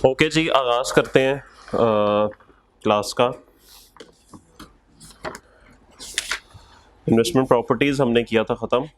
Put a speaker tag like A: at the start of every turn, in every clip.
A: Okay जी, आगाज़ करते हैं क्लास का। इन्वेस्टमेंट प्रॉपर्टीज़ हमने किया था ख़त्म।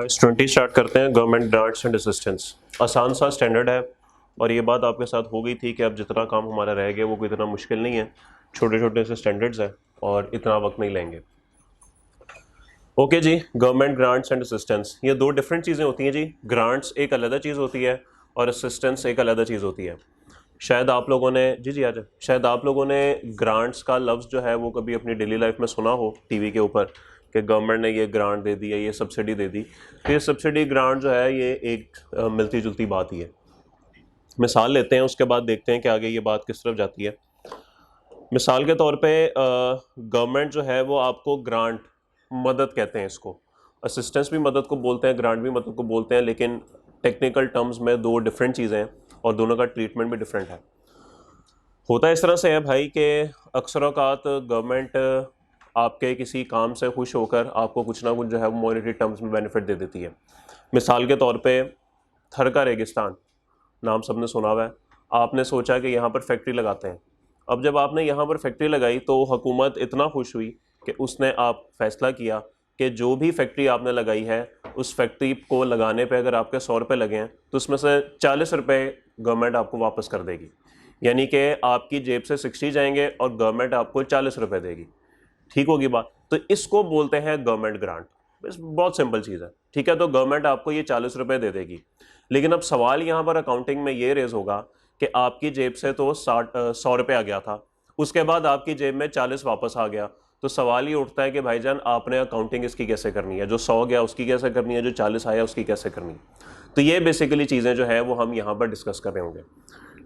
A: इस 20 स्टार्ट करते हैं। गवर्नमेंट ग्रांट्स एंड असिस्टेंस आसान सा स्टैंडर्ड है, और ये बात आपके साथ हो गई थी कि अब जितना काम हमारा रह गया वो कोई इतना मुश्किल नहीं है। छोटे छोटे से स्टैंडर्ड्स हैं और इतना वक्त नहीं लेंगे। Okay ji, government grants and assistance, ये दो डिफरेंट चीज़ें होती हैं जी। ग्रांट्स एक अलग चीज़ होती है और असिस्टेंस एक अलग चीज़ होती है। शायद आप लोगों ने जी आ जाए, शायद आप लोगों ने ग्रांट्स का लफ्ज़ जो है वो कभी अपनी डेली लाइफ में सुना हो टीवी के ऊपर कि गवर्नमेंट ने ये ग्रांट दे दी है, ये सब्सिडी दे दी। तो ये सब्सिडी ग्रांट जो है ये एक मिलती जुलती बात ही है। मिसाल लेते हैं, उसके बाद देखते हैं कि आगे ये बात किस तरफ जाती है। मिसाल के तौर पे गवर्नमेंट जो है वो आपको ग्रांट, मदद कहते हैं इसको, असिस्टेंस भी मदद को बोलते हैं, ग्रांट भी मदद को बोलते हैं, लेकिन टेक्निकल टर्म्स में दो डिफरेंट चीज़ें हैं और दोनों का ट्रीटमेंट भी डिफरेंट है। होता इस तरह से है भाई कि अक्सर औकात गवर्नमेंट आपके किसी काम से खुश होकर आपको कुछ ना कुछ जो है वो मॉनेटरी टर्म्स में बेनिफिट दे देती है। मिसाल के तौर पे थर का रेगिस्तान, नाम सबने सुना हुआ है। आपने सोचा कि यहाँ पर फैक्ट्री लगाते हैं। अब जब आपने यहाँ पर फैक्ट्री लगाई तो हुकूमत इतना खुश हुई कि उसने आप फैसला किया कि जो भी फैक्ट्री आपने लगाई है उस फैक्ट्री को लगाने पे अगर आपके 100 रुपये लगे हैं तो उसमें से 40 रुपये गवर्नमेंट आपको वापस कर देगी। यानी कि आपकी जेब से 60 जाएंगे और गवर्नमेंट आपको 40 रुपये देगी। ठीक होगी बात? तो इसको बोलते हैं गवर्नमेंट ग्रांट। बस बहुत सिंपल चीज़ है। ठीक है, तो गवर्नमेंट आपको ये 40 रुपये दे देगी। लेकिन अब सवाल यहाँ पर अकाउंटिंग में ये रेज होगा कि आपकी जेब से तो 100 रुपये आ गया था, उसके बाद आपकी जेब में 40 वापस आ गया। तो सवाल ये उठता है कि भाईजान आपने अकाउंटिंग इसकी कैसे करनी है, जो 100 गया उसकी कैसे करनी है, जो 40 आया उसकी कैसे करनी है। तो ये बेसिकली चीज़ें जो है वो हम यहाँ पर डिस्कस कर रहे होंगे।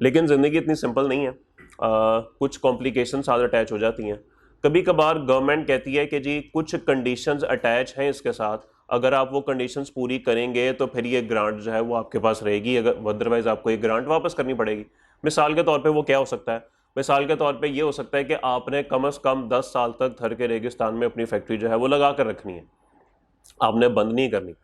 A: लेकिन ज़िंदगी इतनी सिंपल नहीं है, कुछ कॉम्प्लिकेशन साथ अटैच हो जाती हैं। कभी कभार गवर्नमेंट कहती है कि जी कुछ कंडीशंस अटैच हैं इसके साथ, अगर आप वो कंडीशंस पूरी करेंगे तो फिर ये ग्रांट जो है वो आपके पास रहेगी, अगर अदरवाइज आपको ये ग्रांट वापस करनी पड़ेगी। मिसाल के तौर पे वो क्या हो सकता है? मिसाल के तौर पे ये हो सकता है कि आपने कम से कम 10 साल तक थर के रेगिस्तान में अपनी फैक्ट्री जो है वो लगा कर रखनी है, आपने बंद नहीं करनी।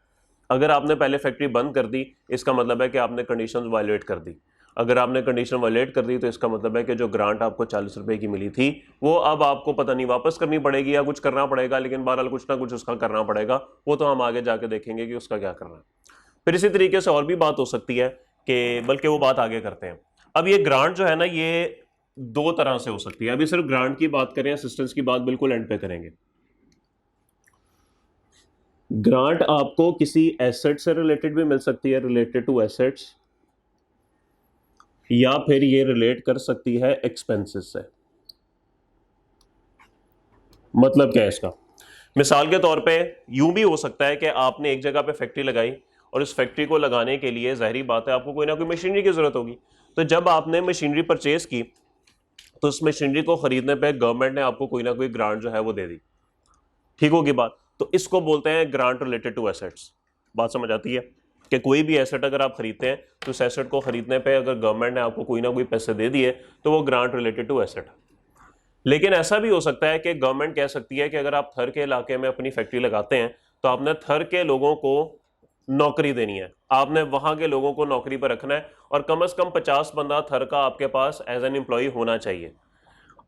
A: अगर आपने पहले फैक्ट्री बंद कर दी इसका मतलब है कि आपने कंडीशंस वायलेट कर दी। अगर आपने कंडीशन वायलेट कर दी तो इसका मतलब है कि जो ग्रांट आपको 40 रुपए की मिली थी वो अब आपको पता नहीं वापस करनी पड़ेगी या कुछ करना पड़ेगा, लेकिन बहरहाल कुछ ना कुछ उसका करना पड़ेगा। वो तो हम आगे जाके देखेंगे कि उसका क्या करना है। फिर इसी तरीके से और भी बात हो सकती है कि, बल्कि वो बात आगे करते हैं। अब ये ग्रांट जो है ना ये दो तरह से हो सकती है। अभी सिर्फ ग्रांट की बात करें, असिस्टेंस की बात बिल्कुल एंड पे करेंगे। ग्रांट आपको किसी एसेट से रिलेटेड भी मिल सकती है, रिलेटेड टू एसेट्स, या फिर ये रिलेट कर सकती है एक्सपेंसेस से। मतलब क्या है इसका? मिसाल के तौर पे यूं भी हो सकता है कि आपने एक जगह पे फैक्ट्री लगाई और इस फैक्ट्री को लगाने के लिए जाहिर बात है आपको कोई ना कोई मशीनरी की जरूरत होगी। तो जब आपने मशीनरी परचेज की तो उस मशीनरी को खरीदने पे गवर्नमेंट ने आपको कोई ना कोई ग्रांट जो है वो दे दी। ठीक होगी बात? तो इसको बोलते हैं ग्रांट रिलेटेड टू एसेट्स। बात समझ आती है कि कोई भी एसेट अगर आप खरीदते हैं तो उस एसेट को खरीदने पे अगर गवर्नमेंट ने आपको कोई ना कोई पैसे दे दिए तो वो ग्रांट रिलेटेड टू एसेट है। लेकिन ऐसा भी हो सकता है कि गवर्नमेंट कह सकती है कि अगर आप थर के इलाके में अपनी फैक्ट्री लगाते हैं तो आपने थर के लोगों को नौकरी देनी है, आपने वहां के लोगों को नौकरी पर रखना है और कम से कम 50 बंदा थर का आपके पास एज एन एम्प्लॉय होना चाहिए।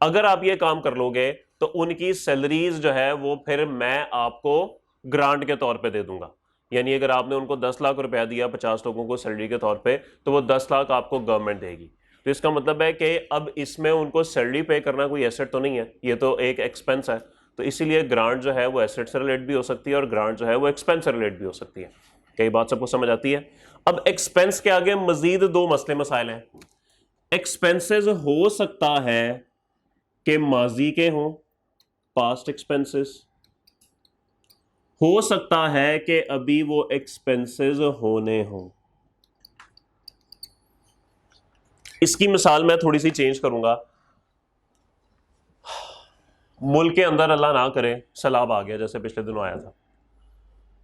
A: अगर आप ये काम कर लोगे तो उनकी सैलरीज जो है वो फिर मैं आपको ग्रांट के तौर पे दे दूंगा। यानी अगर आपने उनको 10 लाख रुपया दिया 50 लोगों को सैलरी के तौर पे तो वो 10 लाख आपको गवर्नमेंट देगी। तो इसका मतलब है कि अब इसमें उनको सैलरी पे करना कोई एसेट तो नहीं है, ये तो एक एक्सपेंस है। तो इसीलिए ग्रांट जो है वो एसेट से रिलेट भी हो सकती है और ग्रांट जो है वो एक्सपेंस से रिलेट भी हो सकती है। कई बात सबको समझ आती है? अब एक्सपेंस के आगे मजीद दो मसले मसाइल हैं। एक्सपेंसेस हो सकता है कि माजी के हों, पास्ट एक्सपेंसेस, हो सकता है कि अभी वो एक्सपेंसेस होने हों। इसकी मिसाल मैं थोड़ी सी चेंज करूंगा। मुल्क के अंदर अल्लाह ना करे सैलाब आ गया, जैसे पिछले दिनों आया था।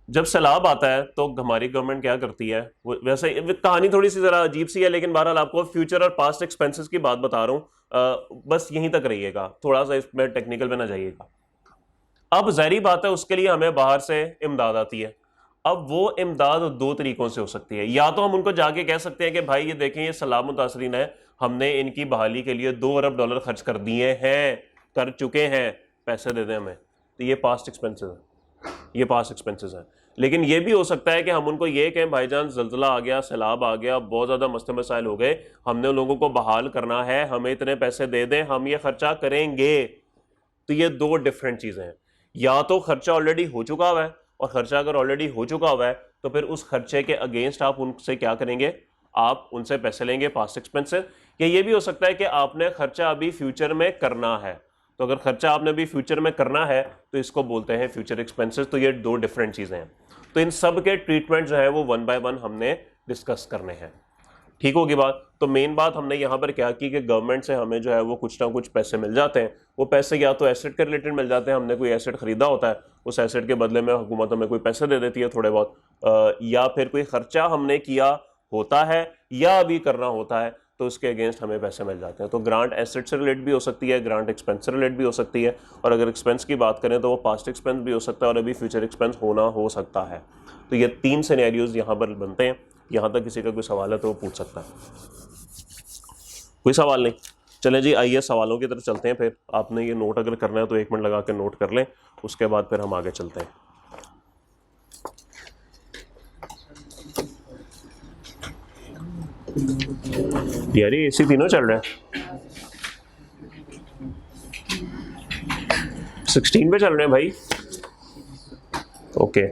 A: जब सैलाब आता है तो हमारी गवर्नमेंट क्या करती है, वैसे कहानी थोड़ी सी जरा अजीब सी है, लेकिन बहरहाल आपको फ्यूचर और पास्ट एक्सपेंसेस की बात बता रहा हूं, बस यहीं तक रहिएगा, थोड़ा सा इसमें टेक्निकल में ना जाइएगा। अब जाहिर बात है उसके लिए हमें बाहर से इमदाद आती है। अब वो इमदाद दो तरीकों से हो सकती है। या तो हम उनको जाके कह सकते हैं कि भाई ये देखें ये सैलाब मुतासरीन है, हमने इनकी बहाली के लिए $2 अरब खर्च कर दिए हैं, कर चुके हैं, पैसे दे दें हमें। तो ये पास्ट एक्सपेंसेस है, ये पास्ट एक्सपेंसेस हैं। लेकिन ये भी हो सकता है कि हम उनको ये कहें भाईजान ज़ल्ज़ला आ गया, सैलाब आ गया, बहुत ज़्यादा मसले मसाइल हो गए, हमने उन लोगों को बहाल करना है, हमें इतने पैसे दे दें, हम ये खर्चा करेंगे। तो ये दो डिफरेंट चीज़ें हैं। या तो खर्चा ऑलरेडी हो चुका हुआ है, और खर्चा अगर ऑलरेडी हो चुका हुआ है तो फिर उस खर्चे के अगेंस्ट आप उनसे क्या करेंगे, आप उनसे पैसे लेंगे, पास्ट एक्सपेंसेस। या ये भी हो सकता है कि आपने खर्चा अभी फ्यूचर में करना है, तो अगर खर्चा आपने अभी फ्यूचर में करना है तो इसको बोलते हैं फ्यूचर एक्सपेंसेस। तो ये दो डिफरेंट चीज़ें हैं। तो इन सब के ट्रीटमेंट जो है वो 1 बाय 1 हमने डिस्कस करने हैं। ठीक होगी बात। तो मेन बात हमने यहाँ पर क्या की कि गवर्नमेंट से हमें जो है वो कुछ ना कुछ पैसे मिल जाते हैं। वो पैसे या तो एसेट के रिलेटेड मिल जाते हैं, हमने कोई एसेट खरीदा होता है, उस एसेट के बदले में हुकूमत हमें कोई पैसे दे देती है थोड़े बहुत, या फिर कोई खर्चा हमने किया होता है या अभी करना होता है तो उसके अगेंस्ट हमें पैसे मिल जाते हैं। तो ग्रांट एसेट से रिलेट भी हो सकती है, ग्रांट एक्सपेंस से रिलेट भी हो सकती है, और अगर एक्सपेंस की बात करें तो वो पास्ट एक्सपेंस भी हो सकता है और अभी फ्यूचर एक्सपेंस होना हो सकता है। तो ये 3 सिनेरियोज यहाँ पर बनते हैं। यहाँ तक किसी का कोई सवाल है तो वो पूछ सकता है। कोई सवाल नहीं? चलें जी, आइए सवालों की तरफ चलते हैं। फिर आपने ये नोट अगर करना है तो 1 मिनट लगा के नोट कर लें, उसके बाद फिर हम आगे चलते हैं। यार ये AC तीनों चल रहा है, 16 पे चल रहे हैं भाई। ओके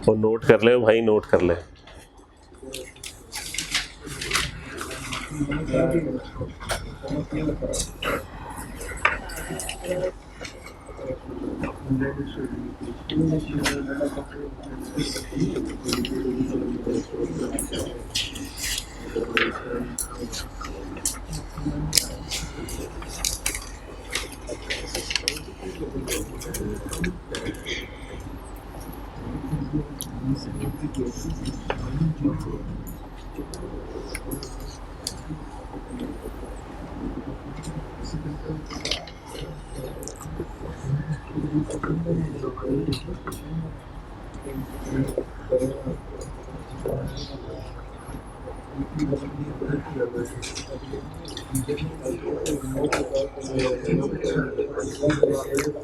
A: तो नोट कर ले भाई, नोट कर ले।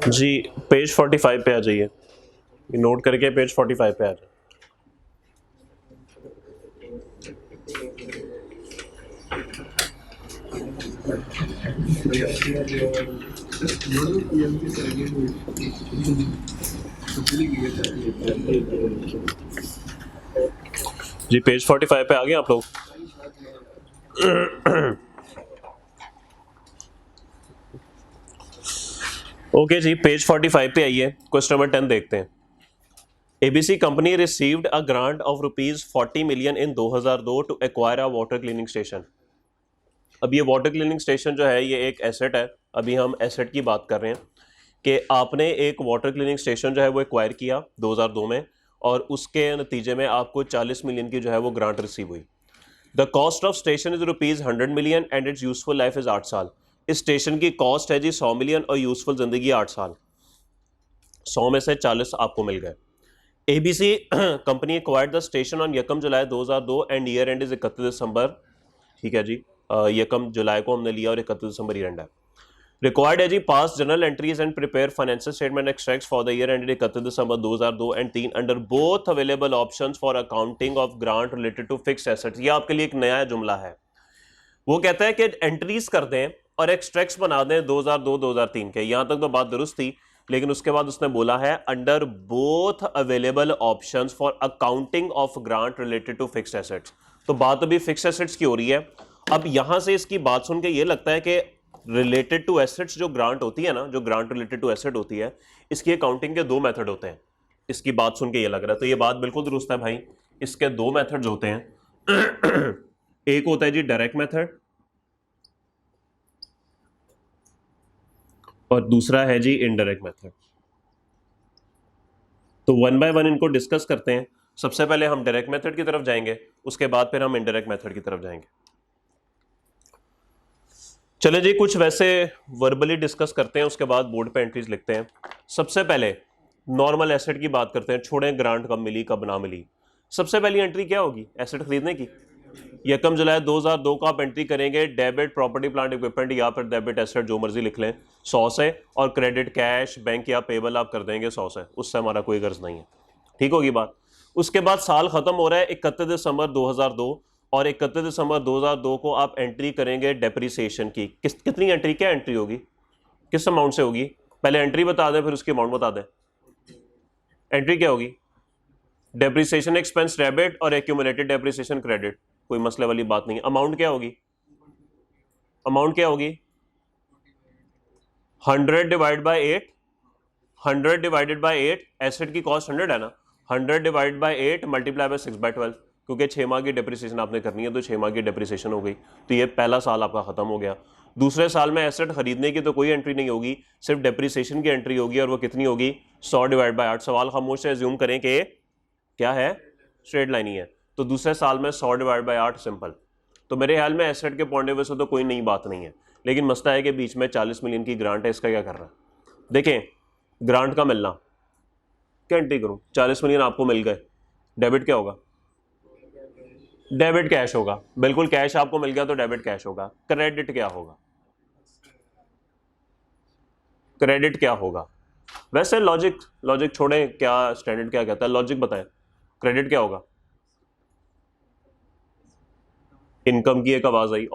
A: जी पेज 45 पे आ जाइए, नोट करके पेज 45 पे आ जाए। जी पेज 45 पे आ गए आप लोग? ओके जी, पेज 45 पे आइए, क्वेश्चन नंबर 10 देखते हैं। ABC company received a grant of ₹40 million in 2002 to acquire a water cleaning station. अब ये वाटर क्लीनिंग स्टेशन जो है ये एक एसेट है, अभी हम एसेट की बात कर रहे हैं कि आपने एक वाटर क्लीनिंग स्टेशन जो है वो एक्वायर किया 2002 में, और उसके नतीजे में आपको 40 मिलियन की जो है वो ग्रांट रिसीव हुई। The cost of station is ₹100 million and it's useful life is 8 साल। इस स्टेशन की कॉस्ट है जी 100 मिलियन और यूजफुल जिंदगी 8 साल। 100 में से 40 आपको मिल गए। ABC company acquired the station on 1 July 2002 and year and is 31 दिसंबर। ठीक है जी, 1 जुलाई को हमने लिया और 31 दिसंबर ईयर एंड है। रिक्वायर्ड है जी pass journal entries and prepare financial statement extracts for the year ended 31 December 2002 and 3 under both available options for accounting of grant related to fixed assets. ये आपके लिए एक नया जुमला है। वो कहता है कि एंट्रीज कर दें और एक्सट्रैक्ट्स बना दें 2002-2003 के। यहां तक तो बात दुरुस्त थी, लेकिन उसके बाद उसने बोला है under both available options for accounting of grant related to fixed assets. तो बात अभी फिक्स्ड एसेट्स की हो रही है। अब यहां से इसकी बात सुन के ये लगता है कि रिलेटेड टू एसेट्स जो ग्रांट होती है ना, जो ग्रांट रिलेटेड टू एसेट होती है, इसकी अकाउंटिंग के दो मेथड होते हैं। इसकी बात सुन के ये लग रहा है, तो ये बात बिल्कुल दुरुस्त है भाई। इसके दो मेथड्स होते हैं। एक होता है जी डायरेक्ट मेथड, और दूसरा है जी इनडायरेक्ट मेथड। तो वन बाय वन इनको डिस्कस करते हैं। सबसे पहले हम डायरेक्ट मेथड की तरफ जाएंगे, उसके बाद फिर हम इनडायरेक्ट मेथड की तरफ जाएंगे। चले जी, कुछ वैसे वर्बली डिस्कस करते हैं, उसके बाद बोर्ड पे एंट्रीज लिखते हैं। सबसे पहले नॉर्मल एसेट की बात करते हैं, छोड़ें ग्रांट कब मिली कब ना मिली। सबसे पहली एंट्री क्या होगी एसेट खरीदने की? 1 जुलाई 2002 को आप एंट्री करेंगे डेबिट प्रॉपर्टी प्लांट इक्विपमेंट या फिर डेबिट एसेट जो मर्जी लिख लें 100 से, और क्रेडिट कैश बैंक या पेबल आप कर देंगे 100 से, उससे हमारा कोई गर्ज नहीं है। ठीक होगी बात। उसके बाद साल खत्म हो रहा है 31 दिसंबर 2002, और 31 दिसंबर 2002 को आप एंट्री करेंगे डेप्रिसिएशन की। कितनी एंट्री, क्या एंट्री होगी, किस अमाउंट से होगी? पहले एंट्री बता दें फिर उसकी अमाउंट बता दें। एंट्री क्या होगी? डेप्रिसिएशन एक्सपेंस डेबिट और एक्यूमुलेटेड डेप्रिसिएशन क्रेडिट, कोई मसले वाली बात नहीं है। अमाउंट क्या होगी? अमाउंट क्या होगी? 100 divide by 8, 100 divided by 8, asset की कॉस्ट 100 है ना, 100 डिवाइड बाय 8 मल्टीप्लाई बाय 6/12, क्योंकि 6 माह की डेप्रिसिएशन आपने करनी है तो 6 माह की डेप्रिसिएशन हो गई। तो ये पहला साल आपका खत्म हो गया। दूसरे साल में एसेट खरीदने की तो कोई एंट्री नहीं होगी, सिर्फ डेप्रिसिएशन की एंट्री होगी, और वो कितनी होगी? 100 डिवाइड बाय 8। सवाल खामोश से एज्यूम करें कि क्या है, स्ट्रेट लाइन ही है, तो दूसरे साल में 100 डिवाइड बाय 8 सिंपल। तो मेरे ख्याल में एसेट के पॉइंट ऑफ व्यू से तो कोई नई बात नहीं है, लेकिन मसला है कि बीच में 40 मिलियन की ग्रांट है, इसका क्या कर रहा है? देखें, ग्रांट का मिलना, क्या एंट्री करूं? 40 मिलियन आपको मिल गए, डेबिट क्या होगा? डेबिट कैश होगा, बिल्कुल कैश आपको मिल गया तो डेबिट कैश होगा। क्रेडिट क्या होगा? क्रेडिट क्या होगा? वैसे लॉजिक छोड़ें, क्या स्टैंडर्ड क्या कहता है, लॉजिक बताएं। क्रेडिट क्या होगा? इनकम की एक आवाज आई,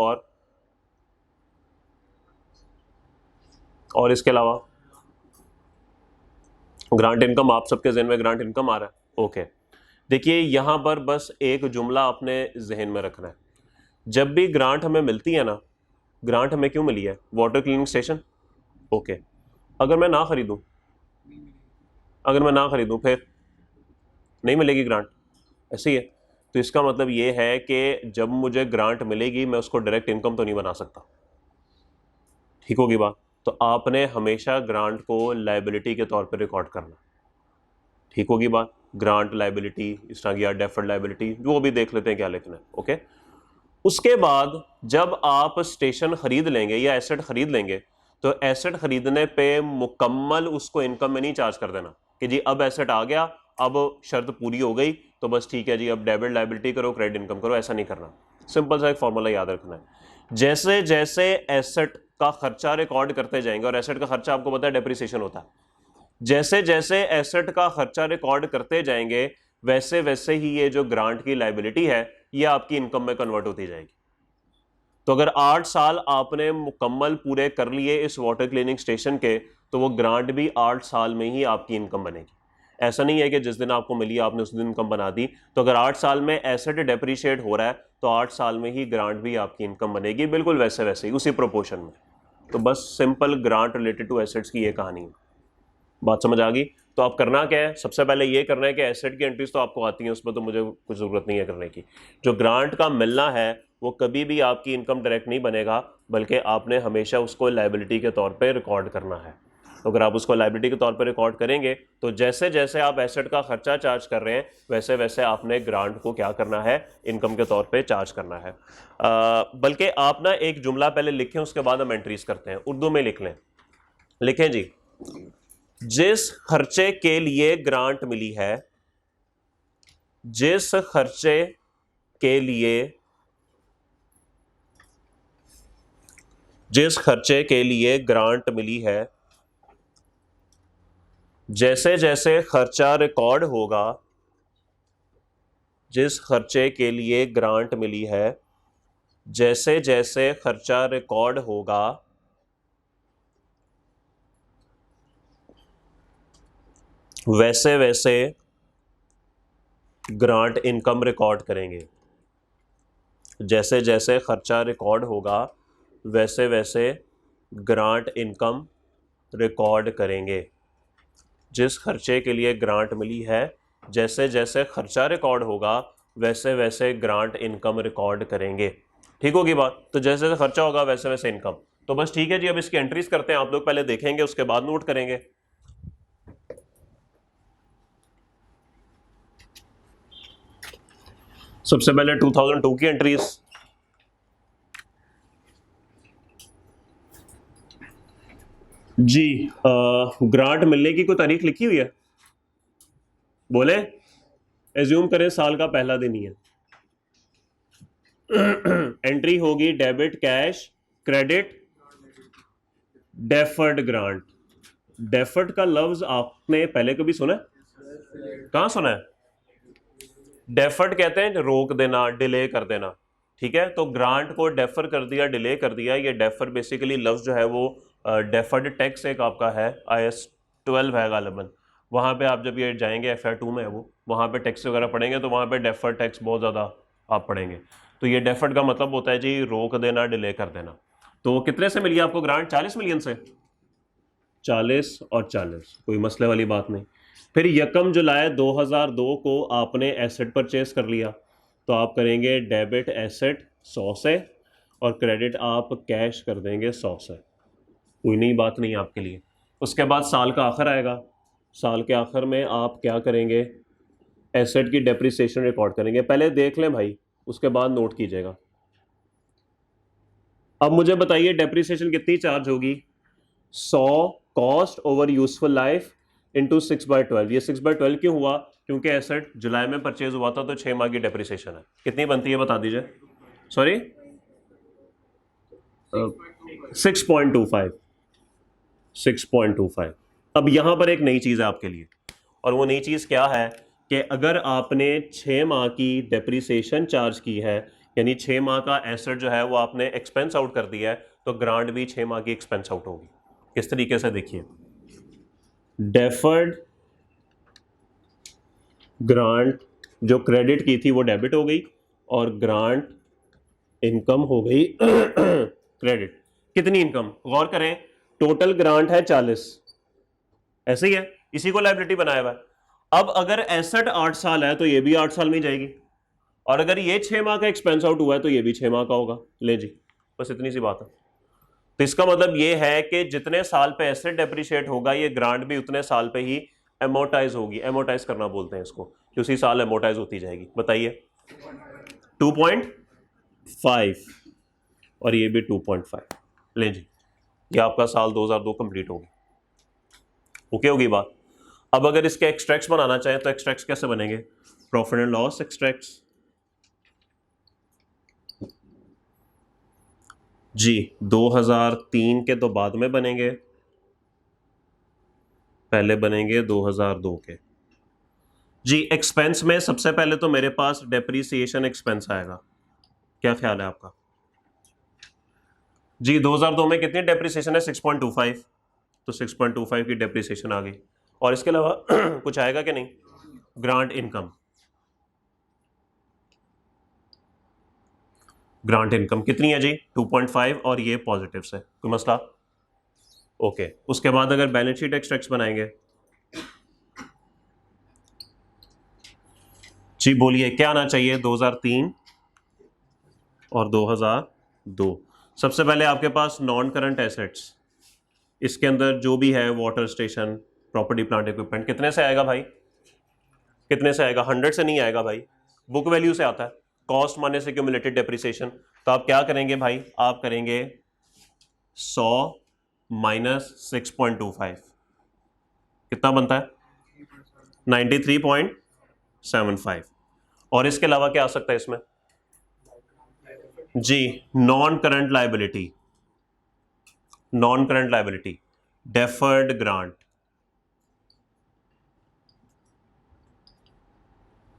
A: और इसके अलावा ग्रांट इनकम, आप सबके जहन में ग्रांट इनकम आ रहा है? ओके, देखिए यहां पर बस एक जुमला आपने जहन में रखना है। जब भी ग्रांट हमें मिलती है ना, ग्रांट हमें क्यों मिली है? Water cleaning station. ओके, अगर मैं ना खरीदूं, अगर मैं ना खरीदूं फिर नहीं मिलेगी ग्रांट, ऐसे ही है। तो इसका मतलब ये है कि जब मुझे ग्रांट मिलेगी मैं उसको डायरेक्ट इनकम तो नहीं बना सकता। ठीक होगी बात। तो आपने हमेशा ग्रांट को लायबिलिटी के तौर पर रिकॉर्ड करना। ठीक होगी बात। ग्रांट लायबिलिटी इस तरह की, या डेफर्ड लायबिलिटी, जो भी देख लेते हैं क्या लिखना है। ओके, उसके बाद जब आप स्टेशन खरीद लेंगे या एसेट खरीद लेंगे, तो एसेट खरीदने पे मुकम्मल उसको इनकम में नहीं चार्ज कर देना कि जी अब एसेट आ गया, अब शर्त पूरी हो गई तो बस ठीक है जी, अब डेबिट लायबिलिटी करो क्रेडिट इनकम करो, ऐसा नहीं करना। सिंपल सा एक फॉर्मूला याद रखना है। जैसे जैसे एसेट का खर्चा रिकॉर्ड करते जाएंगे, और एसेट का खर्चा आपको पता है डेप्रिसिएशन होता है, जैसे जैसे एसेट का खर्चा रिकॉर्ड करते जाएंगे वैसे वैसे ही ये जो ग्रांट की लायबिलिटी है ये आपकी इनकम में कन्वर्ट होती जाएगी। तो अगर 8 साल आपने मुकम्मल पूरे कर लिए इस वाटर क्लीनिंग स्टेशन के, तो वो ग्रांट भी 8 साल में ही आपकी इनकम बनेगी। ऐसा नहीं है कि जिस दिन आपको मिली आपने उस दिन इनकम बना दी। तो अगर 8 साल में एसेट डेप्रिशिएट हो रहा है तो 8 साल में ही ग्रांट भी आपकी इनकम बनेगी, बिल्कुल वैसे वैसे ही, उसी प्रोपोर्शन में। तो बस simple grant related to assets की ये कहानी है। बात समझ आ गई? तो आप करना क्या है, सबसे पहले ये करना है कि एसेट की एंट्रीज तो आपको आती हैं, उसमें तो मुझे कुछ ज़रूरत नहीं है करने की। जो ग्रांट का मिलना है वो कभी भी आपकी इनकम डायरेक्ट नहीं बनेगा, बल्कि आपने हमेशा उसको लायबिलिटी के तौर पे रिकॉर्ड करना है। तो अगर आप उसको लायबिलिटी के तौर पे रिकॉर्ड करेंगे तो जैसे जैसे आप एसेट का खर्चा चार्ज कर रहे हैं वैसे वैसे आपने ग्रांट को क्या करना है, इनकम के तौर पे चार्ज करना है। बल्कि आप ना एक जुमला पहले लिखें, उसके बाद हम एंट्रीज करते हैं। उर्दू में लिख लें, लिखें जी, जिस खर्चे के लिए ग्रांट मिली है, जिस खर्चे के लिए, जिस खर्चे के लिए ग्रांट मिली है, जैसे जैसे खर्चा रिकॉर्ड होगा, जिस खर्चे के लिए ग्रांट मिली है जैसे जैसे खर्चा रिकॉर्ड होगा वैसे वैसे ग्रांट इनकम रिकॉर्ड करेंगे। जैसे जैसे खर्चा रिकॉर्ड होगा वैसे वैसे ग्रांट इनकम रिकॉर्ड करेंगे। जिस खर्चे के लिए ग्रांट मिली है, जैसे जैसे खर्चा रिकॉर्ड होगा वैसे वैसे ग्रांट इनकम रिकॉर्ड करेंगे। ठीक होगी बात? तो जैसे जैसे खर्चा होगा वैसे वैसे इनकम। तो बस ठीक है जी, अब इसकी एंट्रीज करते हैं। आप लोग पहले देखेंगे, उसके बाद नोट करेंगे। सबसे पहले 2002 की एंट्रीज। जी ग्रांट मिलने की कोई तारीख लिखी हुई है? बोले, एज्यूम करें साल का पहला दिन ही है। एंट्री होगी debit cash, credit, deferred grant. Deferred का लफ्ज आपने पहले कभी सुना है? कहां सुना है? डेफर्ड कहते हैं रोक देना, डिले कर देना। ठीक है, तो ग्रांट को डेफर कर दिया, डिले कर दिया। ये डेफर बेसिकली लफ्ज जो है वो डेफर्ड टैक्स एक आपका है, IAS 12 है गालिबन। वहाँ पे आप जब ये जाएंगे FR 2 में है वो, वहाँ पे टैक्स वगैरह पढ़ेंगे तो वहाँ पे डेफर्ड टैक्स बहुत ज़्यादा आप पढ़ेंगे। तो ये डेफर्ड का मतलब होता है जी रोक देना, डिले कर देना। तो कितने से मिली आपको ग्रांट? 40 मिलियन से। 40 और 40, कोई मसले वाली बात नहीं। फिर 1 जुलाई 2002 को आपने एसेट परचेज कर लिया, तो आप करेंगे डेबिट एसेट 100 से और क्रेडिट आप कैश कर देंगे 100 से। कोई नई बात नहीं आपके लिए। उसके बाद साल का आखिर आएगा। साल के आखिर में आप क्या करेंगे? एसेट की डेप्रिसिएशन रिकॉर्ड करेंगे। पहले देख लें भाई, उसके बाद नोट कीजिएगा। अब मुझे बताइए डेप्रिसिएशन कितनी चार्ज होगी? 100 cost over useful life into 6/12। ये 6/12 क्यों हुआ? क्योंकि एसेट जुलाई में परचेज हुआ था, तो 6 माह की डेप्रिसिएशन है। कितनी बनती है बता दीजिए। सॉरी 6.25। 6.25। अब यहां पर एक नई चीज है आपके लिए, और वो नई चीज क्या है कि अगर आपने 6 माह की डेप्रिसिएशन चार्ज की है, यानी 6 माह का एसेट जो है वो आपने एक्सपेंस आउट कर दिया है, तो ग्रांट भी 6 माह की एक्सपेंस आउट होगी। किस तरीके से? देखिए, डेफर्ड ग्रांट जो क्रेडिट की थी वो डेबिट हो गई, और ग्रांट इनकम हो गई क्रेडिट। कितनी इनकम? गौर करें, टोटल ग्रांट है 40, ऐसे ही है, इसी को लायबिलिटी बनाया हुआ है। अब अगर एसेट 8 साल है तो ये भी 8 साल में ही जाएगी, और अगर ये 6 माह का एक्सपेंस आउट हुआ है तो ये भी 6 माह का होगा। ले जी, बस इतनी सी बात है। तो इसका मतलब ये है कि जितने साल पे एसेट डेप्रिशिएट होगा, ये ग्रांट भी उतने साल पे ही एमोटाइज होगी। एमोटाइज करना बोलते हैं इसको, कि उसी साल एमोटाइज होती जाएगी। बताइए 2.5 और ये भी 2.5। ले जी, ये आपका साल 2002 कंप्लीट होगी। ओके होगी बात। अब अगर इसके एक्सट्रैक्ट्स बनाना चाहें तो एक्सट्रैक्ट्स कैसे बनेंगे? Profit and loss extracts. जी 2003 के तो बाद में बनेंगे, पहले बनेंगे 2002 के। जी एक्सपेंस में सबसे पहले तो मेरे पास डेप्रिसिएशन एक्सपेंस आएगा। क्या ख्याल है आपका? जी 2002 में कितनी डेप्रिसिएशन है? 6.25। तो 6.25 की डेप्रिसिएशन आ गई। और इसके अलावा कुछ आएगा कि नहीं? Grant income. ग्रांट इनकम कितनी है जी? 2.5, और ये पॉजिटिव से। कोई मसला? ओके। उसके बाद अगर बैलेंस शीट एक्सट्रैक्ट्स बनाएंगे, जी बोलिए क्या आना चाहिए? 2003 और 2002। सबसे पहले आपके पास नॉन करंट एसेट्स, इसके अंदर जो भी है water station, property plant equipment, कितने से आएगा भाई? कितने से आएगा? 100 से नहीं आएगा भाई, बुक वैल्यू से आता है। कॉस्ट माने से क्यूमुलेटेड डेप्रिसिएशन। तो आप क्या करेंगे भाई? आप करेंगे 100 माइनस 6.25, कितना बनता है? 93.75। और इसके अलावा क्या आ सकता है इसमें? जी non current liability. Non current liability, deferred grant.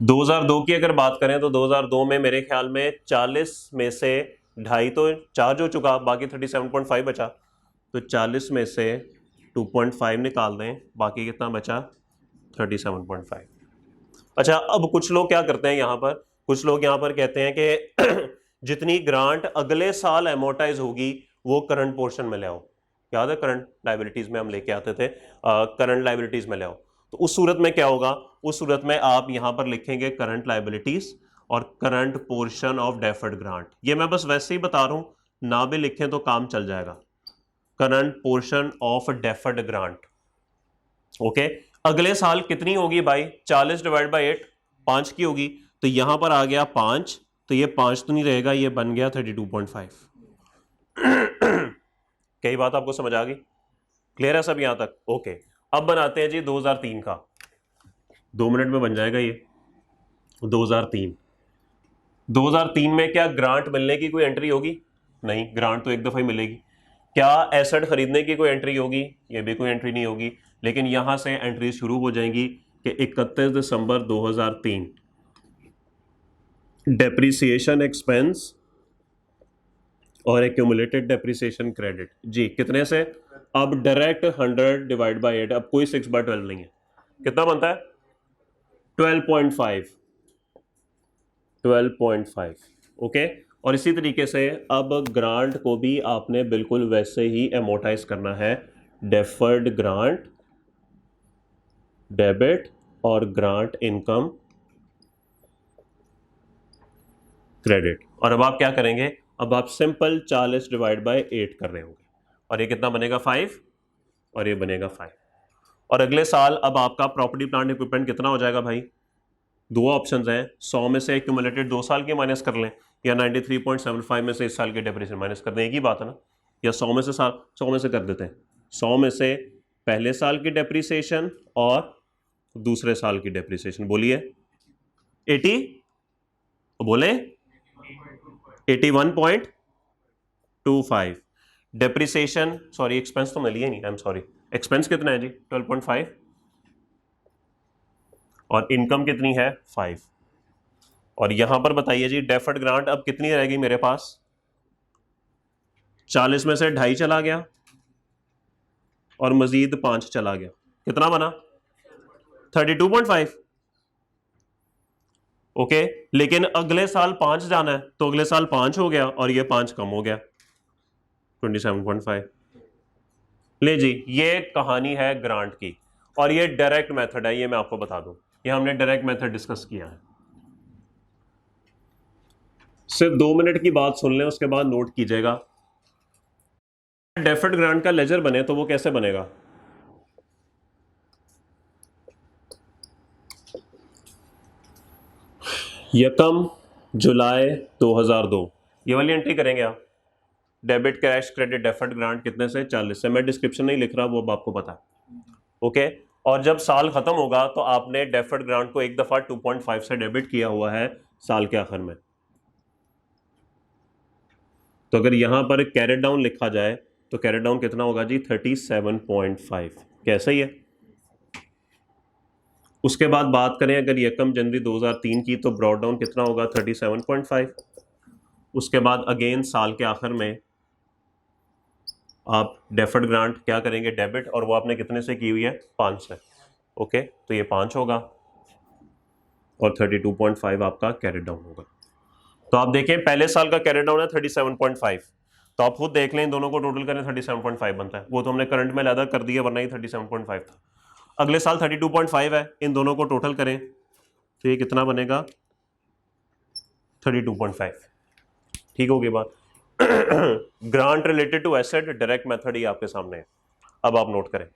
A: 2002 की अगर बात करें तो 2002 में मेरे ख्याल में 40 में से 2.5 तो चार्ज हो चुका, बाकी 37.5 बचा। तो 40 में से 2.5 निकाल दें, बाकी कितना बचा? 37.5। अच्छा, अब कुछ लोग क्या करते हैं यहाँ पर? कुछ लोग यहाँ पर कहते हैं कि जितनी ग्रांट अगले साल एमोटाइज होगी वो करंट पोर्शन में ले आओ। याद है करंट लाइबिलिटीज में हम लेके आते थे, करंट लाइबिलिटीज में ले आओ। तो उस सूरत में क्या होगा, उस सूरत में आप यहां पर लिखेंगे करंट लाइबिलिटीज और current portion of deferred grant. ये मैं बस वैसे ही बता रहा हूं, ना भी लिखें तो काम चल जाएगा। Current portion of deferred grant. Okay, अगले साल कितनी होगी भाई, 40 डिवाइड बाई 8 5 की होगी, तो यहां पर आ गया 5, तो ये 5 तो नहीं रहेगा, ये बन गया 32.5। कई बात आपको समझ आ गई, क्लियर है सब यहां तक? ओके, अब बनाते हैं जी 2003 का, 2 मिनट में बन जाएगा ये। 2003 में क्या ग्रांट मिलने की कोई एंट्री होगी? नहीं, ग्रांट तो एक दफा ही मिलेगी। क्या एसेट खरीदने की कोई एंट्री होगी? ये भी कोई एंट्री नहीं होगी। लेकिन यहां से एंट्री शुरू हो जाएंगी कि 31 दिसंबर 2003 डेप्रिसिएशन एक्सपेंस और एक्यूमुलेटेड डेप्रिसिएशन क्रेडिट जी कितने से, अब डायरेक्ट 100 डिवाइड बाई 8, अब कोई 6/12 नहीं है, कितना बनता है 12.5। ओके, और इसी तरीके से अब ग्रांट को भी आपने बिल्कुल वैसे ही एमोटाइज करना है, डेफर्ड ग्रांट डेबिट और ग्रांट इनकम क्रेडिट। और अब आप क्या करेंगे, अब आप सिंपल 40 डिवाइड बाई 8 कर रहे होंगे, और ये कितना बनेगा 5, और ये बनेगा 5। और अगले साल अब आपका प्रॉपर्टी प्लांट इक्विपमेंट कितना हो जाएगा भाई, दो ऑप्शंस हैं, 100 में से एक्यूमुलेटेड 2 साल के माइनस कर लें, या 93.75 में से इस साल के डेप्रिसिएशन माइनस कर दें, एक ही बात है ना। या 100 में से 100 में से कर देते हैं, 100 में से पहले साल की डेप्रिसिएशन और दूसरे साल की डेप्रिसिएशन, बोलिए 80, बोले 81.25 डेप्रिसिएशन, सॉरी एक्सपेंस तो मैं लिया नहीं, आई एम सॉरी, एक्सपेंस कितना है जी 12.5 और इनकम कितनी है 5। और यहां पर बताइए जी डेफर्ड ग्रांट अब कितनी रहेगी मेरे पास, 40 में से 2.5 चला गया और मजीद 5 चला गया, कितना बना 32.5। ओके, लेकिन अगले साल 5 जाना है, तो अगले साल 5 हो गया और ये 5 कम हो गया 27.5। ले जी, ये कहानी है ग्रांट की, और ये डायरेक्ट मेथड है, ये मैं आपको बता दूं, ये हमने डायरेक्ट मेथड डिस्कस किया है। सिर्फ 2 मिनट की बात सुन लें, उसके बाद नोट कीजिएगा। डेफर्ड ग्रांट का लेजर बने तो वो कैसे बनेगा, यकम जुलाई 2002 ये वाली एंट्री करेंगे आप, debit cash credit deferred grant कितने से 40 से, मैं डिस्क्रिप्शन नहीं लिख रहा, वो अब आपको पता है। ओके, और जब साल खत्म होगा तो आपने डेफर्ड ग्रांट को एक दफा 2.5 से डेबिट किया हुआ है साल के आखिर में, तो अगर यहां पर कैरेट डाउन लिखा जाए तो कैरेट डाउन कितना होगा जी 37.5, कैसे ही है। उसके बाद बात करें अगर यकम जनवरी 2003 की, तो ब्रॉड डाउन कितना होगा 37.5। उसके बाद अगेन साल के आखिर में आप डेफर्ड ग्रांट क्या करेंगे डेबिट, और वो आपने कितने से की हुई है 5 से। ओके, तो ये 5 होगा और 32.5 आपका कैरेट डाउन होगा। तो आप देखें पहले साल का कैरेट डाउन है 37.5, तो आप खुद देख लें, इन दोनों को टोटल करें 37.5 बनता है, वो तो हमने करंट में लैदा कर दिया, वरना ही 37.5 था। अगले साल 32.5 है, इन दोनों को टोटल करें तो ये कितना बनेगा 32.5। ठीक होगी बात। Grant related to asset direct method ही आपके सामने है, अब आप नोट करें।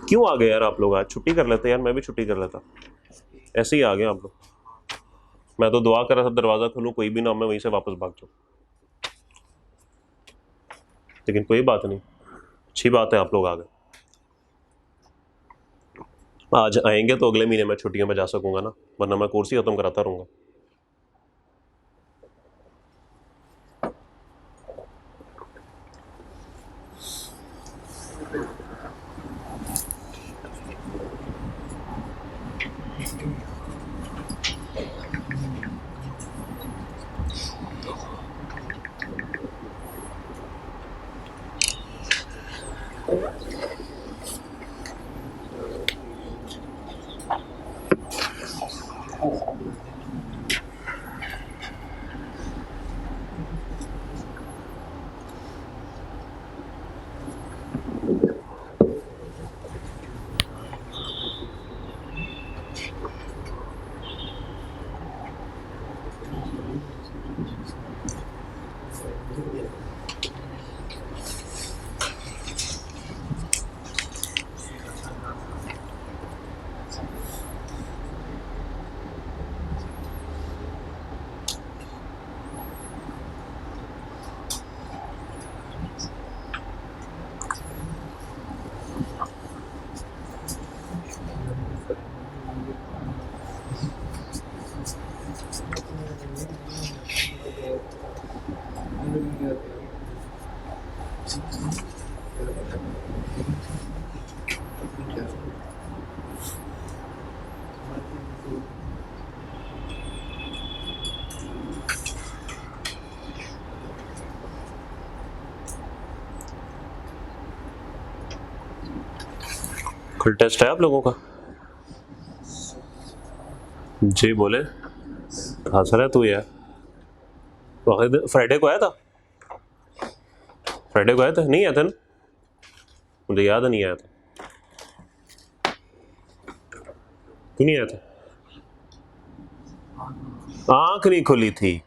A: क्यों आ गए यार आप लोग, आज छुट्टी कर लेते यार, मैं भी छुट्टी कर लेता, ऐसे ही आ गए आप लोग। मैं तो दुआ कर रहा था दरवाजा खोलूं, कोई भी ना, मैं वहीं से वापस भाग जाऊं, लेकिन कोई बात नहीं, अच्छी बात है आप लोग आ गए। आज आएंगे तो अगले महीने मैं छुट्टियों में जा सकूंगा ना, वरना मैं कोर्स ही खत्म कराता रहूंगा। कल टेस्ट है आप लोगों का? जी बोले। हंस रहा है तू यार। फ्राइडे को आया था? फ्राइडे को आया था? नहीं आया था ना? मुझे याद नहीं आया था। क्यों नहीं आया था? आंख नहीं खुली थी।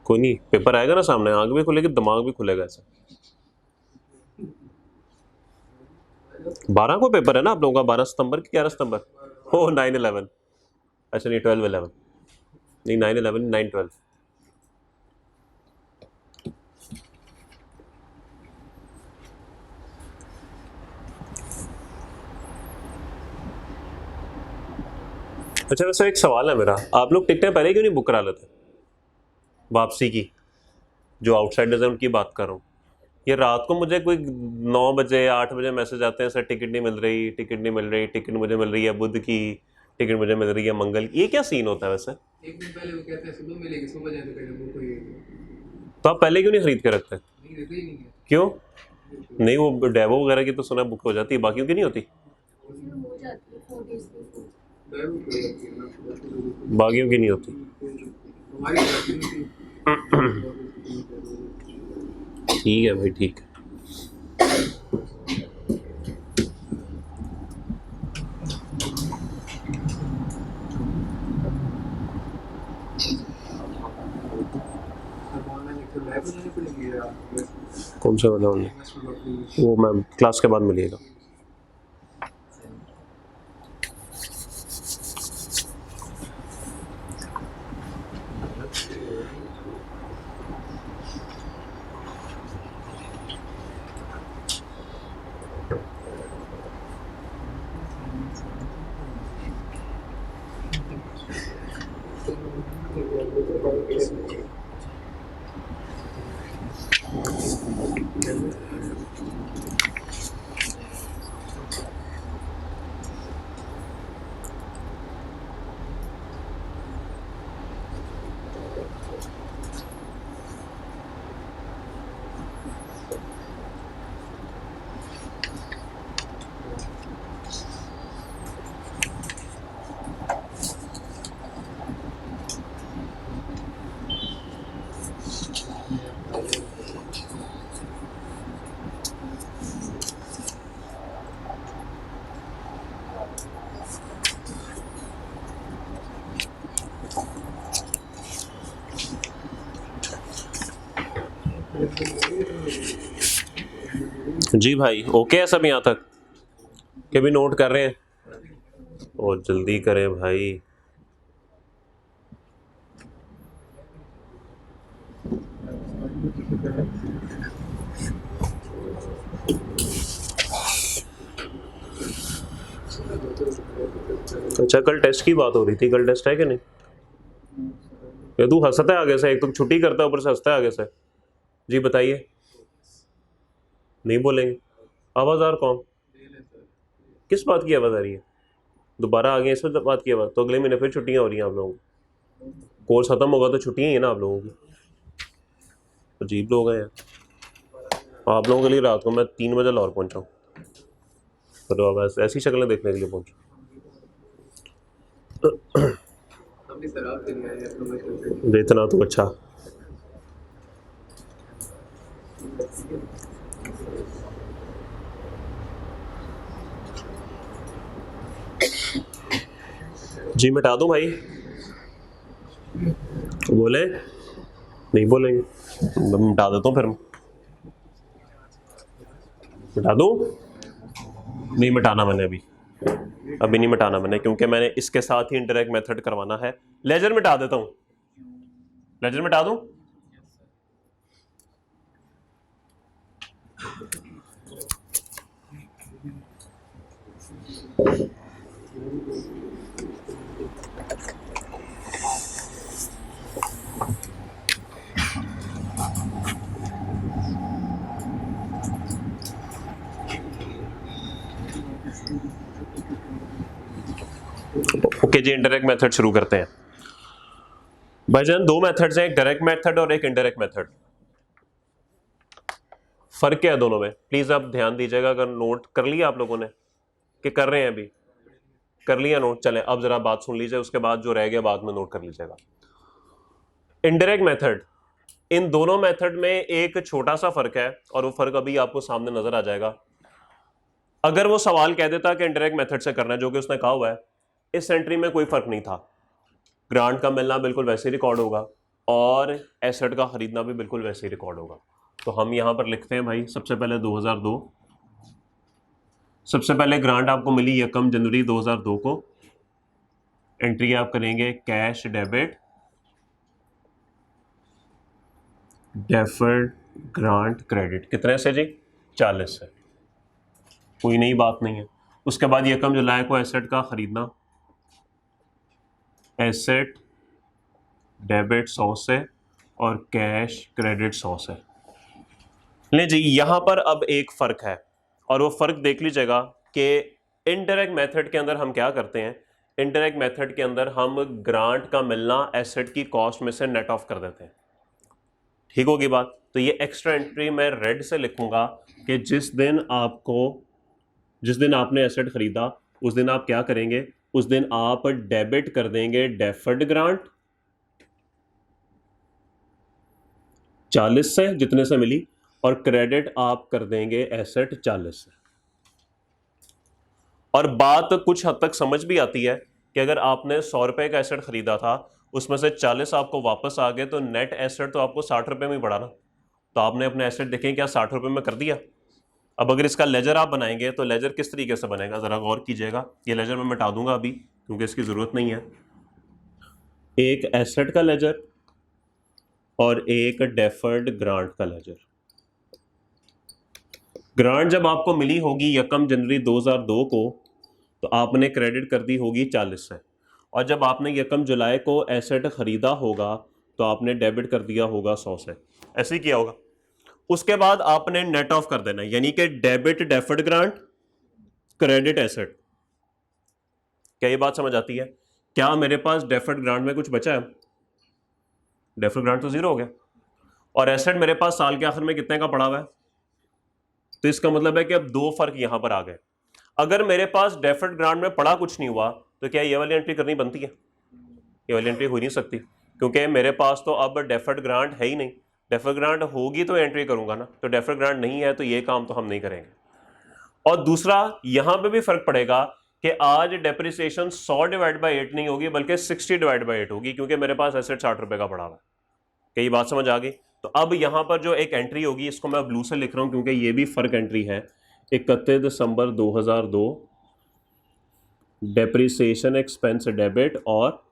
A: कोई नहीं, पेपर आएगा ना सामने, आंख भी खुलेगी, दिमाग भी खुलेगा। ऐसा 12 को पेपर है ना आप लोगों का? 12 सितंबर की 11 सितंबर? हो 9/11। अच्छा नहीं, 12/11 नहीं, 9/11 9/12। अच्छा वैसे एक सवाल है मेरा, आप लोग टिकटें पहले क्यों नहीं बुक करा लेते वापसी की? जो आउटसाइडर्स हैं उनकी बात कर रहा हूँ। ये रात को मुझे कोई 9 बजे 8 बजे मैसेज आते हैं, सर टिकट नहीं मिल रही, टिकट नहीं मिल रही, टिकट मुझे मिल रही है बुध की, टिकट मुझे मिल रही है मंगल की। ये क्या सीन होता है वैसे?
B: एक दिन पहले वो कहते हैं सुबह मिलेगी, सुबह जाते पहले वो कोई
A: तो आप पहले क्यों नहीं खरीद के रखते?
B: नहीं देते ही नहीं है।
A: क्यों नहीं? वो डेवो वगैरह की तो सुना बुक हो जाती है, बाकियों की नहीं होती?
C: हो जाती है 4 days before।
B: ड्राइवर को जाती है ना,
A: बाकियों की नहीं होती।
B: हमारी जाती नहीं थी।
A: ठीक है भाई, ठीक है।
B: अब ऑनलाइन एक तो ड्राइवर लेनी पड़ेगी यार।
A: कौन से वाला होने? वो मैम क्लास के बाद मिलेगा। जी भाई, ओके है सब यहाँ तक के भी नोट कर रहे हैं? और जल्दी करें भाई। अच्छा कल टेस्ट की बात हो रही थी, कल टेस्ट है कि नहीं? ये तू हंसता है आगे से, एक तो छुट्टी करता है ऊपर से हंसता है आगे से। जी बताइए। नहीं बोलेंगे? आवाज़ आ रहा कौन? किस बात की आवाज़ आ रही है? दोबारा आ गए इस वक्त बात की आवाज़? तो अगले महीने फिर छुट्टियाँ हो रही हैं आप लोगों को? कोर्स ख़त्म होगा तो छुट्टियाँ ही है ना आप लोगों की। अजीब लोग हैं यार। आप लोगों के लिए रात को मैं 3 बजे लाहौर पहुँचा हूँ, तो अब ऐसी शक्लें देखने के लिए पहुँचा।
B: हमने शराब पी लिया है प्रमोशन से।
A: इतना तो अच्छा। जी मिटा दूं भाई? बोले? नहीं बोलेंगे? मैं मिटा देता हूँ फिर। मिटा दूं? नहीं मिटाना मैंने अभी नहीं मिटाना मैंने, क्योंकि मैंने इसके साथ ही इंटरैक्ट मेथड करवाना है। लेजर मिटा देता हूँ। लेजर मिटा दूं? ओके जी, इंडायरेक्ट मेथड शुरू करते हैं। भाईजान दो मेथड्स हैं, एक डायरेक्ट मेथड और एक इनडायरेक्ट मेथड। फर्क क्या है दोनों में, प्लीज आप ध्यान दीजिएगा। अगर नोट कर लिया आप लोगों ने कि कर रहे हैं, अभी कर लिया नोट, चले अब जरा बात सुन लीजिए, उसके बाद जो रह गया बाद में नोट कर लीजिएगा। इनडायरेक्ट मेथड, इन दोनों मेथड में एक छोटा सा फर्क है और वो फर्क अभी आपको सामने नजर आ जाएगा। अगर वो सवाल कह देता कि इनडायरेक्ट मेथड से करना है, जो कि उसने कहा हुआ है, इस एंट्री में कोई फर्क नहीं था। ग्रांट का मिलना बिल्कुल वैसे ही रिकॉर्ड होगा और एसेट का खरीदना भी बिल्कुल वैसे ही रिकॉर्ड होगा। तो हम यहां पर लिखते हैं भाई, सबसे पहले 2002, सबसे पहले ग्रांट आपको मिली 1 जनवरी 2002 को। एंट्री आप करेंगे cash debit deferred grant credit, कितने से जी? 40 से, कोई नई बात नहीं है। उसके बाद 1 जुलाई को एसेट का खरीदना, एसेट डेबिट 100 से और कैश क्रेडिट 100 से। ले जी, यहां पर अब एक फर्क है और वो फर्क देख लीजिएगा कि इनडायरेक्ट मेथड के अंदर हम क्या करते हैं। इनडायरेक्ट मेथड के अंदर हम ग्रांट का मिलना एसेट की कॉस्ट में से नेट ऑफ कर देते हैं, ठीक होगी बात। तो ये एक्स्ट्रा एंट्री मैं रेड से लिखूंगा कि जिस दिन आपने एसेट खरीदा उस दिन आप क्या करेंगे, उस दिन आप डेबिट कर देंगे डेफर्ड ग्रांट 40 से, जितने से मिली, और क्रेडिट आप कर देंगे एसेट 40 से। और बात कुछ हद तक समझ भी आती है कि अगर आपने 100 रुपए का एसेट खरीदा था, उसमें से 40 आपको वापस आ गए, तो नेट एसेट तो आपको 60 रुपए में ही पड़ा ना। तो आपने अपने एसेट देखें क्या 60 रुपए में कर दिया। अब अगर इसका लेजर आप बनाएंगे तो लेजर किस तरीके से बनेगा, जरा गौर कीजिएगा। ये लेजर मैं मिटा दूंगा अभी क्योंकि इसकी जरूरत नहीं है। एक एसेट का लेजर और एक डेफर्ड ग्रांट का लेजर। ग्रांट जब आपको मिली होगी 1 जनवरी 2002 को, तो आपने क्रेडिट कर दी होगी 40 से, और जब आपने 1 जुलाई को एसेट खरीदा होगा तो आपने डेबिट कर दिया होगा 100 से। ऐसे ही किया होगा। उसके बाद आपने नेट ऑफ कर देना, यानी कि debit deferred grant credit asset. क्या ये बात समझ आती है? क्या मेरे पास डेफर्ड ग्रांट में कुछ बचा है? डेफर्ड ग्रांट तो 0 हो गया, और एसेट मेरे पास साल के आखिर में कितने का पड़ा हुआ है। तो इसका मतलब है कि अब दो फर्क यहां पर आ गए। अगर मेरे पास डेफर्ड ग्रांट में पड़ा कुछ नहीं हुआ तो क्या ये वाली एंट्री करनी बनती है? ये वाली एंट्री हो नहीं सकती, क्योंकि मेरे पास तो अब डेफर्ड ग्रांट है ही नहीं। डेफर्ड ग्रांट होगी तो एंट्री करूंगा ना, तो डेफर्ड ग्रांट नहीं है तो ये काम तो हम नहीं करेंगे। और दूसरा यहां पे भी फर्क पड़ेगा कि आज डेप्रिसिएशन 100 डिवाइड बाई 8 नहीं होगी बल्कि 60 डिवाइड बाई 8 होगी, क्योंकि मेरे पास एसेट 60 रुपए का पड़ा हुआ है। क्या ये बात समझ आ गई? तो अब यहां पर जो एक एंट्री होगी, इसको मैं ब्लू से लिख रहा हूं क्योंकि ये भी फर्क एंट्री है। 31 दिसंबर 2002 डेप्रिसिएशन एक्सपेंस डेबिट और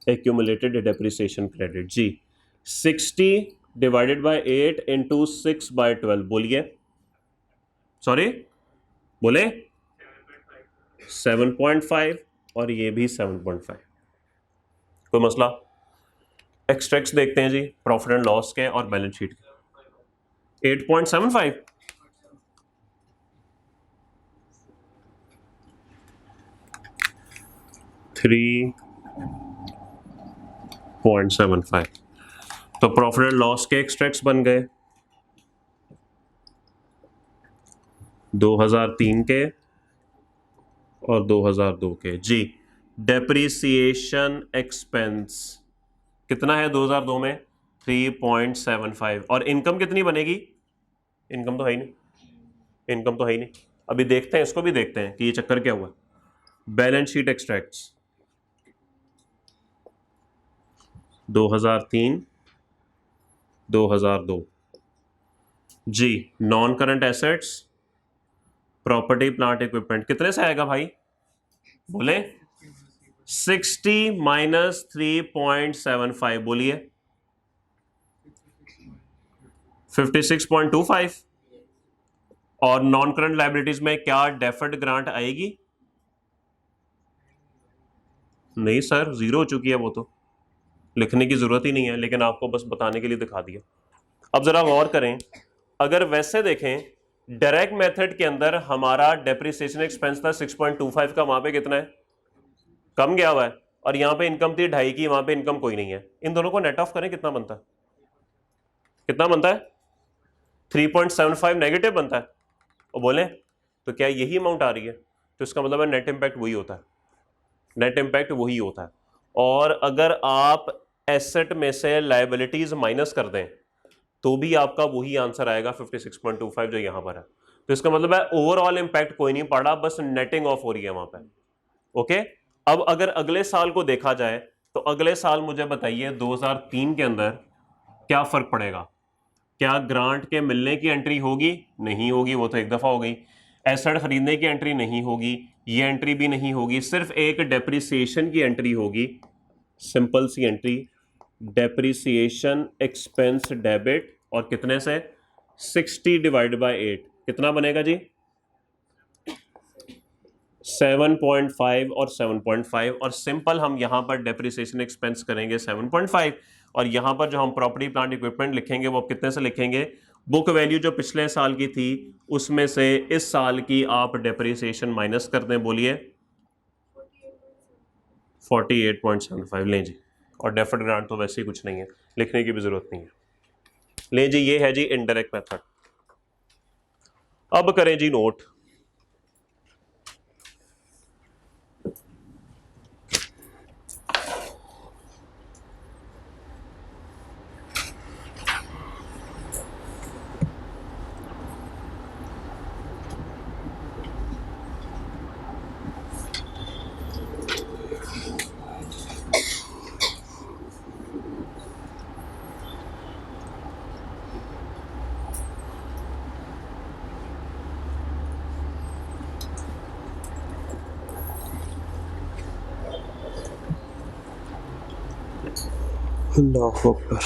A: accumulated depreciation credit ji. 60 divided by 8 into 6/12, बोलिए, सॉरी बोले 7.5, और ये भी 7.5। कोई मसला? एक्सट्रैक्ट्स देखते हैं जी प्रॉफिट एंड लॉस के और बैलेंस शीट के। 8.75, $3.75। तो प्रॉफिट एंड लॉस के एक्सट्रैक्ट्स बन गए 2003 के और 2002 के जी। डेप्रिसिएशन एक्सपेंस कितना है 2002 में? 3.75। और इनकम कितनी बनेगी? इनकम तो है ही नहीं, इनकम तो है ही नहीं। अभी देखते हैं, इसको भी देखते हैं कि ये चक्कर क्या हुआ। बैलेंस शीट एक्सट्रैक्ट्स 2003 2002 जी। Non current assets property plant equipment कितने से आएगा भाई? बोले 60 माइनस 3.75, बोलिए 56.25। और नॉन करंट लायबिलिटीज में क्या डेफर्ड ग्रांट आएगी? नहीं सर, 0 हो चुकी है, वो तो लिखने की जरूरत ही नहीं है, लेकिन आपको बस बताने के लिए दिखा दिया। अब जरा गौर करें, अगर वैसे देखें डायरेक्ट मेथड के अंदर हमारा डेप्रिसिएशन एक्सपेंस था 6.25 का, वहां पे कितना है? कम गया हुआ है। और यहां पे इनकम थी 2.5 की, वहां पे इनकम कोई नहीं है। इन दोनों को नेट ऑफ करें, कितना बनता है? कितना बनता है? 3.75 नेगेटिव बनता है और बोलें तो क्या यही अमाउंट आ रही है? तो इसका मतलब है नेट इम्पैक्ट वही होता है, नेट इम्पैक्ट वही होता है। और अगर आप एसेट में से लायबिलिटीज माइनस कर दें तो भी आपका वही आंसर आएगा 56.25 जो यहां पर है। तो इसका मतलब है ओवरऑल इंपैक्ट कोई नहीं पड़ा, बस नेटिंग ऑफ हो रही है वहां पे। ओके, अब अगर अगले साल को देखा जाए तो अगले साल मुझे बताइए 2003 के अंदर क्या फर्क पड़ेगा? क्या ग्रांट के मिलने की एंट्री होगी? नहीं होगी, वो तो एक दफा हो गई। एसेट खरीदने की एंट्री नहीं होगी, ये एंट्री भी नहीं होगी, सिर्फ एक डेप्रिसिएशन की एंट्री होगी, सिंपल सी एंट्री, डेप्रिसिएशन एक्सपेंस डेबिट, और कितने से? 60 डिवाइड बाय 8, कितना बनेगा जी? 7.5 और 7.5, और सिंपल हम यहां पर डेप्रिसिएशन एक्सपेंस करेंगे 7.5, और यहां पर जो हम प्रॉपर्टी प्लांट इक्विपमेंट लिखेंगे वो कितने से लिखेंगे? बुक वैल्यू जो पिछले साल की थी उसमें से इस साल की आप डेप्रिसिएशन माइनस कर दें, बोलिए 48.75 लें जी। और डेफर्ड ग्रांट तो वैसे ही कुछ नहीं है, लिखने की भी जरूरत नहीं है। लें जी, ये है जी इनडायरेक्ट मेथड। अब करें जी नोट। अल्लाह अकबर।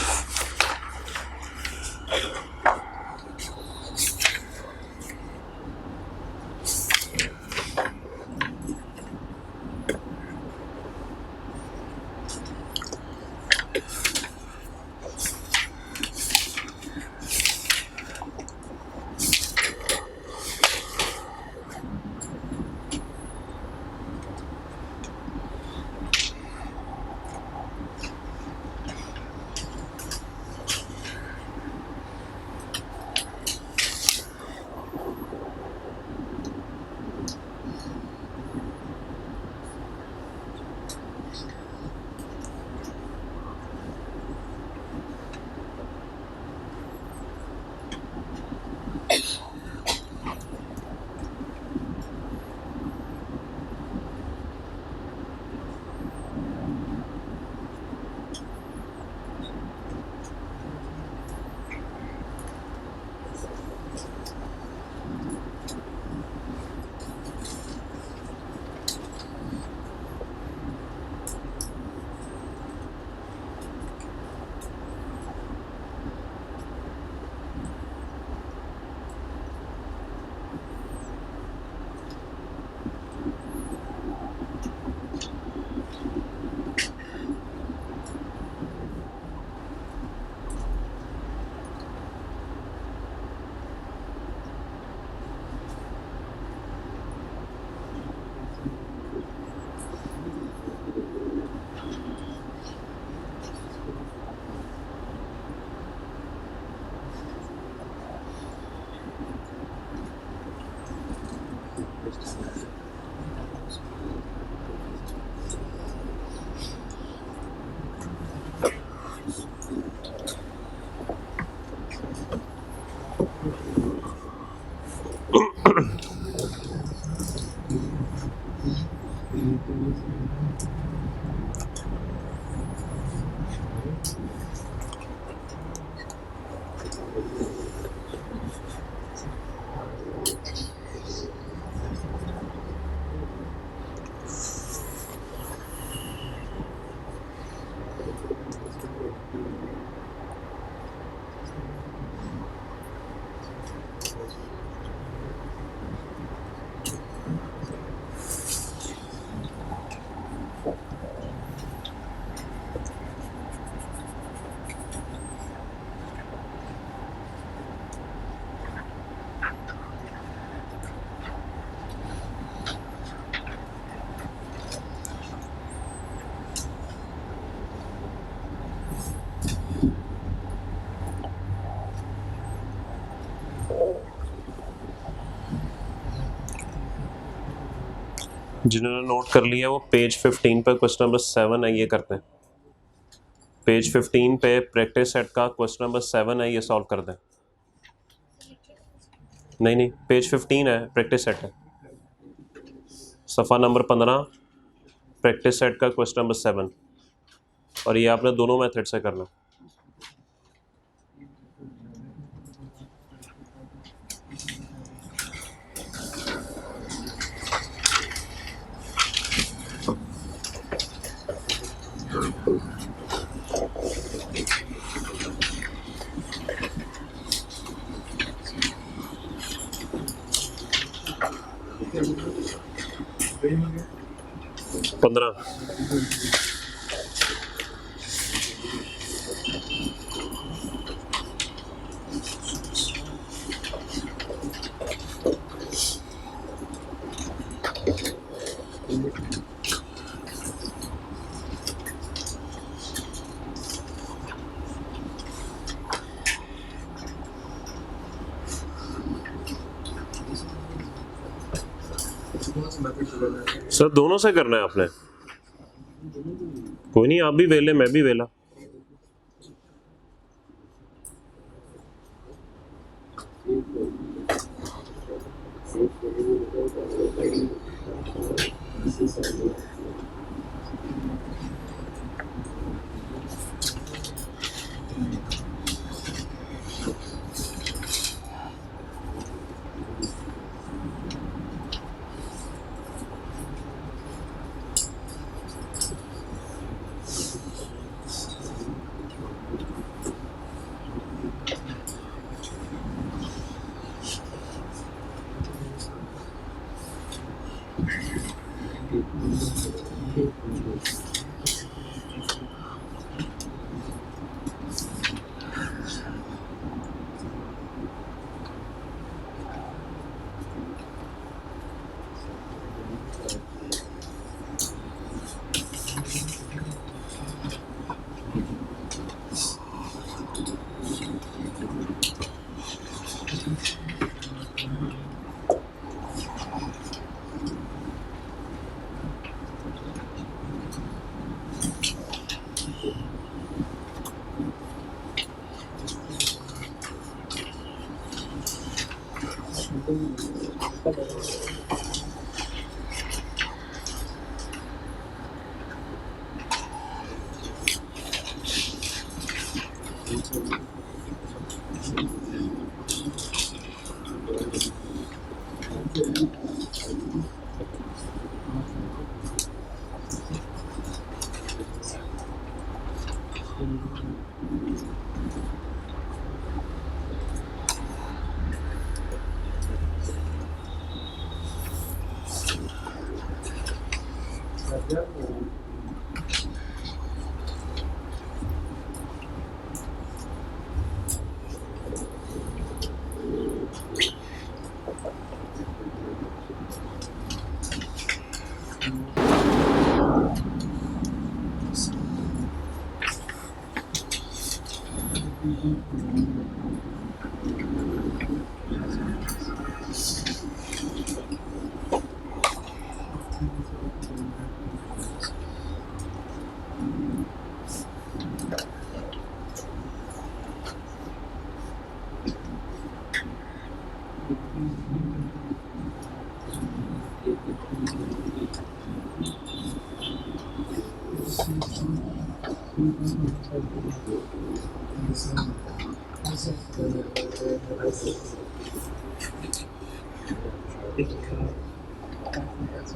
A: जिन्होंने नोट कर लिया वो पेज 15 पर क्वेश्चन नंबर 7 है, ये करते हैं। पेज 15 पे प्रैक्टिस सेट का क्वेश्चन नंबर 7 है, ये सॉल्व कर दें। नहीं नहीं, पेज 15 है, प्रैक्टिस सेट है, सफ़ा नंबर 15, प्रैक्टिस सेट का क्वेश्चन नंबर 7, और ये आपने दोनों मेथड से करना। पंद्रह। सर दोनों से करना है आपने, कोई नहीं, आप भी वेले मैं भी वेला।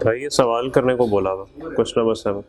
A: भाई ये सवाल करने को बोला हुआ क्वेश्चन नंबर 7।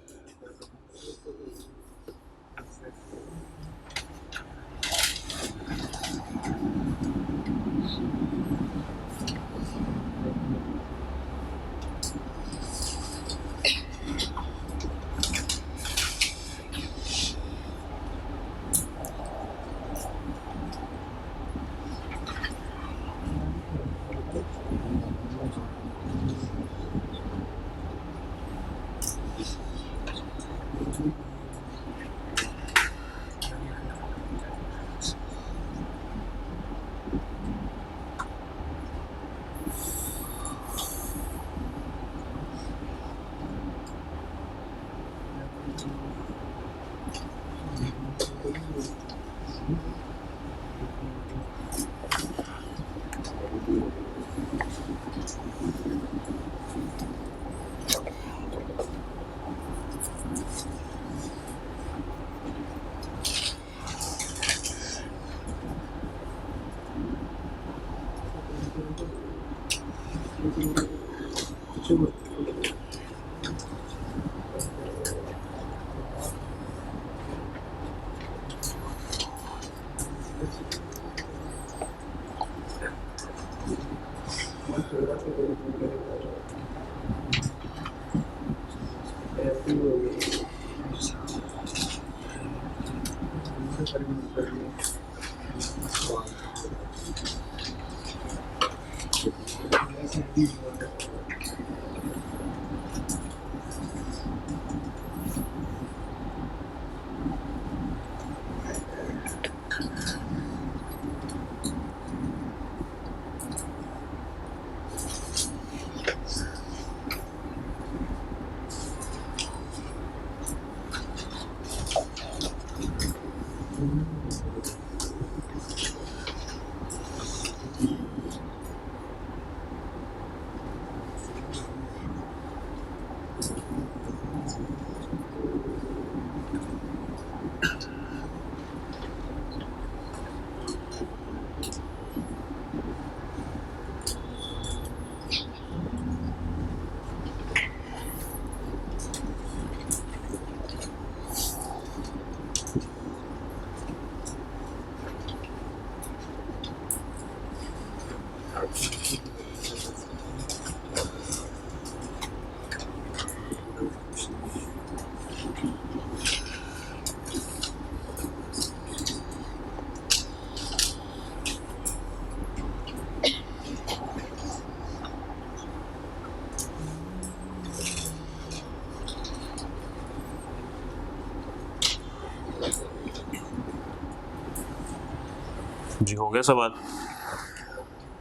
A: जी हो गया सवाल।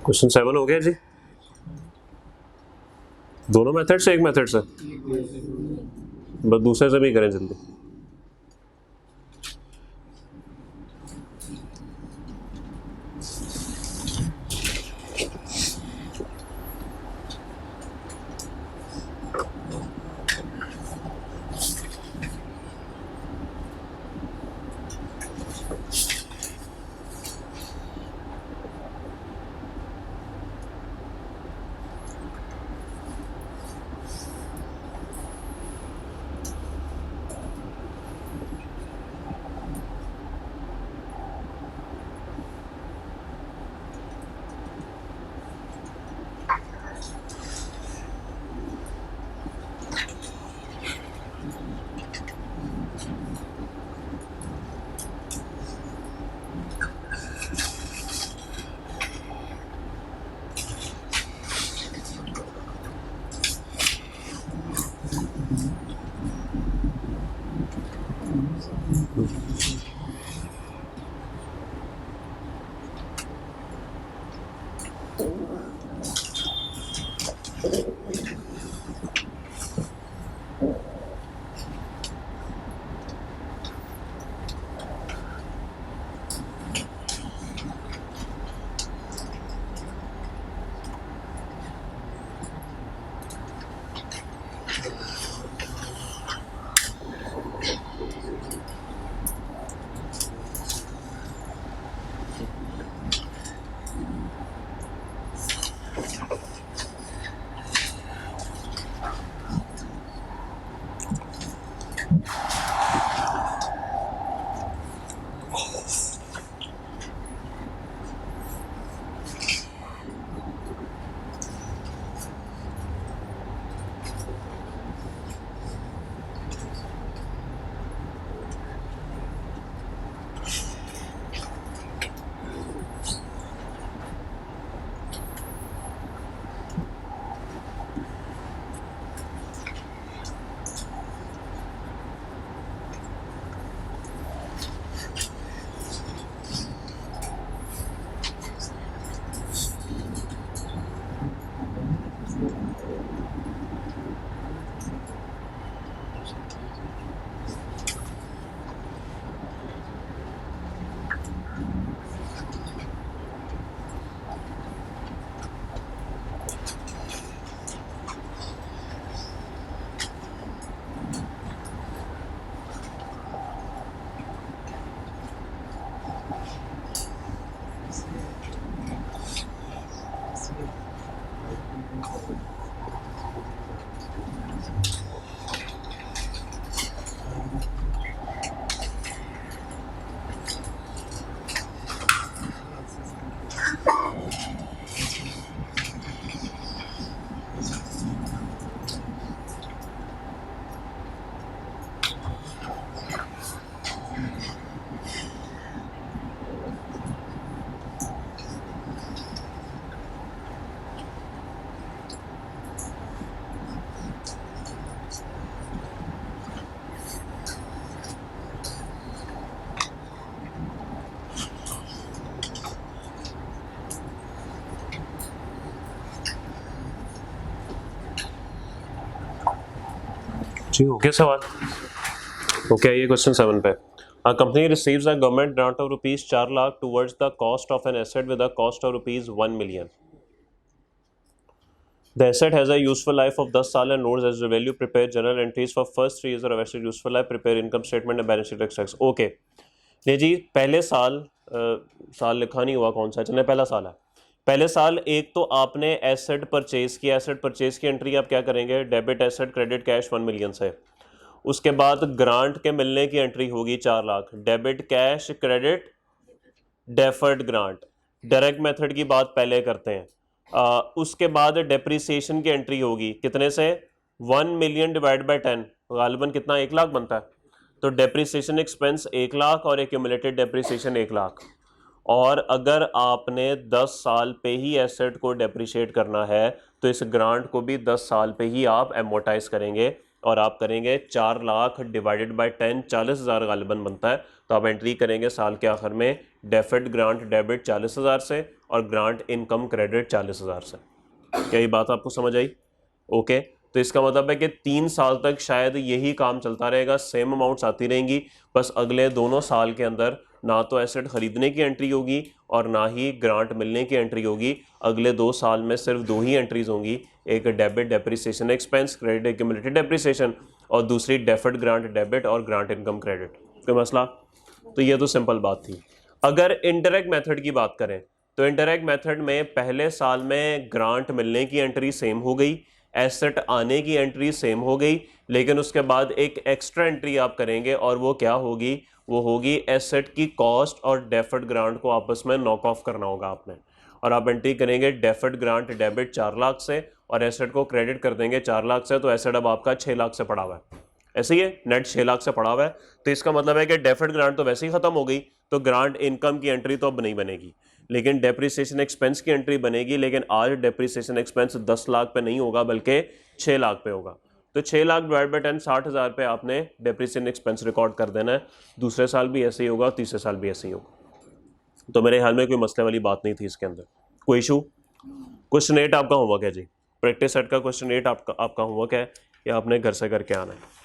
A: क्वेश्चन 7 हो गया जी। दोनों मेथड से, एक मेथड से, बस दूसरे से भी करें जल्दी। जी हो गया सवाल। ओके, ये क्वेश्चन 7 पे, a company receives a government grant of rupees 4 lakh towards the cost of an asset with a cost of rupees 1 million. The asset has a useful life of 10 साल and notes as the value. Prepare journal entries for first 3 years of asset useful life. Prepare income statement and balance sheet extracts. Okay, नहीं जी, पहले साल लिखा नहीं हुआ कौन सा, चलिए पहला साल है। पहले साल एक तो आपने एसेट परचेज किया, एसेट परचेज की एंट्री आप क्या करेंगे, debit asset credit cash 1 million से। उसके बाद ग्रांट के मिलने की एंट्री होगी 4 lakh, debit cash credit deferred grant, direct method की बात पहले करते हैं। उसके बाद डेप्रिसिएशन की एंट्री होगी कितने से, 1 मिलियन डिवाइड बाय 10, गालिबन कितना, 1 लाख बनता है। तो डेप्रिसिएशन एक्सपेंस 1 लाख और एक्यूमुलेटेड डेप्रिसिएशन 1 लाख। और अगर आपने 10 साल पे ही एसेट को डेप्रिशिएट करना है तो इस ग्रांट को भी 10 साल पे ही आप एमोटाइज करेंगे और आप करेंगे 4 लाख डिवाइडेड बाय 10, 40,000 गालिबन बनता है। तो आप एंट्री करेंगे साल के आखिर में डेफर्ड ग्रांट डेबिट 40,000 से और ग्रांट इनकम क्रेडिट 40,000 से। क्या ये बात आपको समझ आई? ओके, तो इसका मतलब है कि 3 साल तक शायद यही काम चलता रहेगा, सेम अमाउंट्स आती रहेंगी, बस अगले दोनों साल के अंदर ना तो एसेट खरीदने की एंट्री होगी और ना ही ग्रांट मिलने की एंट्री होगी। अगले 2 साल में सिर्फ 2 ही एंट्रीज होंगी, एक debit depreciation expense credit accumulated depreciation और दूसरी डेफर्ड ग्रांट डेबिट और ग्रांट इनकम क्रेडिट। कोई मसला? तो ये तो सिंपल बात थी। अगर इनडायरेक्ट मेथड की बात करें तो इनडायरेक्ट मेथड में पहले साल में ग्रांट मिलने की एंट्री सेम हो गई, एसेट आने की एंट्री सेम हो गई, लेकिन उसके बाद एक एक्स्ट्रा एंट्री आप करेंगे और वो क्या होगी, वो होगी एसेट की कॉस्ट और डेफर्ड ग्रांट को आपस में नॉक ऑफ करना होगा आपने। और आप एंट्री करेंगे डेफर्ड ग्रांट डेबिट 4 लाख से और एसेट को क्रेडिट कर देंगे 4 लाख से, तो एसेट अब आपका 6 लाख से पड़ा हुआ है। ऐसे ही है, नेट 6 लाख से पड़ा हुआ है। तो इसका मतलब है कि डेफर्ड ग्रांट तो वैसे ही खत्म हो गई, तो ग्रांट इनकम की एंट्री तो अब नहीं बनेगी, लेकिन डेप्रिसिएशन एक्सपेंस की एंट्री बनेगी। लेकिन आज डेप्रिसिएशन एक्सपेंस 10 लाख पे नहीं होगा बल्कि 6 लाख पे होगा। तो 6 लाख डिवाइड बाय 10, 60,000 पे आपने डेप्रिसिएशन एक्सपेंस रिकॉर्ड कर देना है। दूसरे साल भी ऐसे ही होगा, तीसरे साल भी ऐसे ही होगा। तो मेरे ख्याल में कोई मसले वाली बात नहीं थी इसके अंदर, कोई इशू। क्वेश्चन 8 आपका होमवर्क है जी, प्रैक्टिस सेट का क्वेश्चन 8 आपका होमवर्क है, या आपने घर से करके आना है।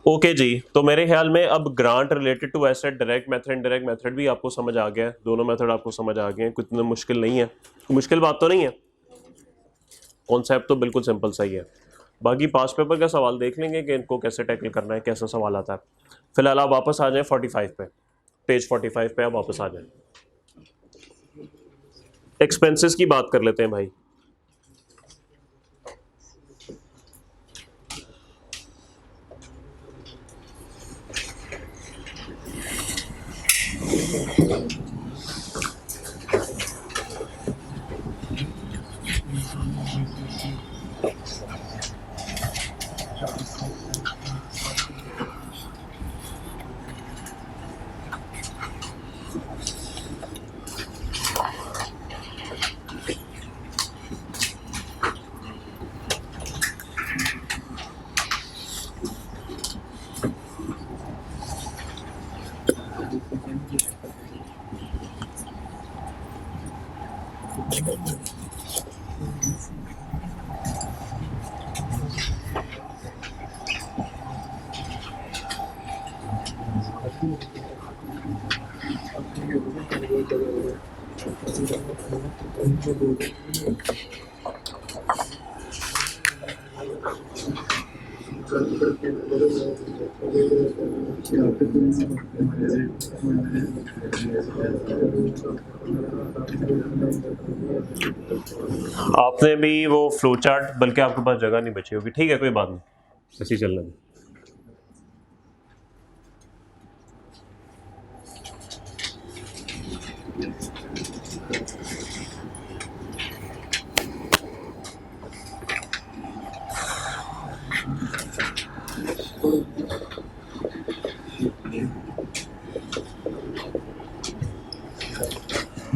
A: ओके जी, तो मेरे ख्याल में अब grant related to asset, direct method indirect method भी आपको समझ आ गया है, दोनों मेथड आपको समझ आ गए हैं, कुछ मुश्किल नहीं है, मुश्किल बात तो नहीं है, कॉन्सेप्ट तो बिल्कुल सिंपल सही है। बाकी पास पेपर का सवाल देख लेंगे कि इनको कैसे टैकल करना है, कैसा सवाल आता है। फिलहाल आप वापस आ जाएं 45 पे, पेज 45 पे आप वापस आ जाएं। एक्सपेंसेस की बात कर लेते हैं भाई। आपने भी वो फ्लो चार्ट, बल्कि आपके पास जगह नहीं बची होगी, ठीक है कोई बात नहीं, ऐसे ही चलना है।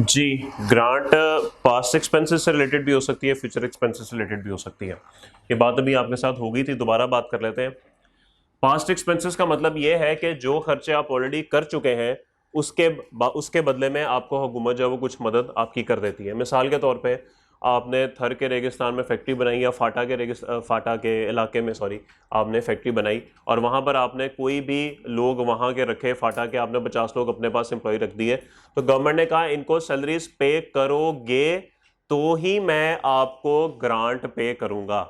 A: जी, ग्रांट पास्ट एक्सपेंसेस से रिलेटेड भी हो सकती है, फ्यूचर एक्सपेंसेस से रिलेटेड भी हो सकती है। ये बात अभी आपके साथ हो गई थी, दोबारा बात कर लेते हैं। पास्ट एक्सपेंसेस का मतलब ये है कि जो खर्चे आप ऑलरेडी कर चुके हैं उसके बदले में आपको हुकूमत जो है वो कुछ मदद आपकी कर देती है। मिसाल के तौर पे आपने थर के रेगिस्तान में फैक्ट्री बनाई या फाटा के इलाके में आपने फैक्ट्री बनाई और वहाँ पर आपने कोई भी लोग वहाँ के रखे, फाटा के आपने 50 लोग अपने पास एम्प्लॉय रख दिए, तो गवर्नमेंट ने कहा इनको सैलरीज पे करोगे तो ही मैं आपको ग्रांट पे करूँगा।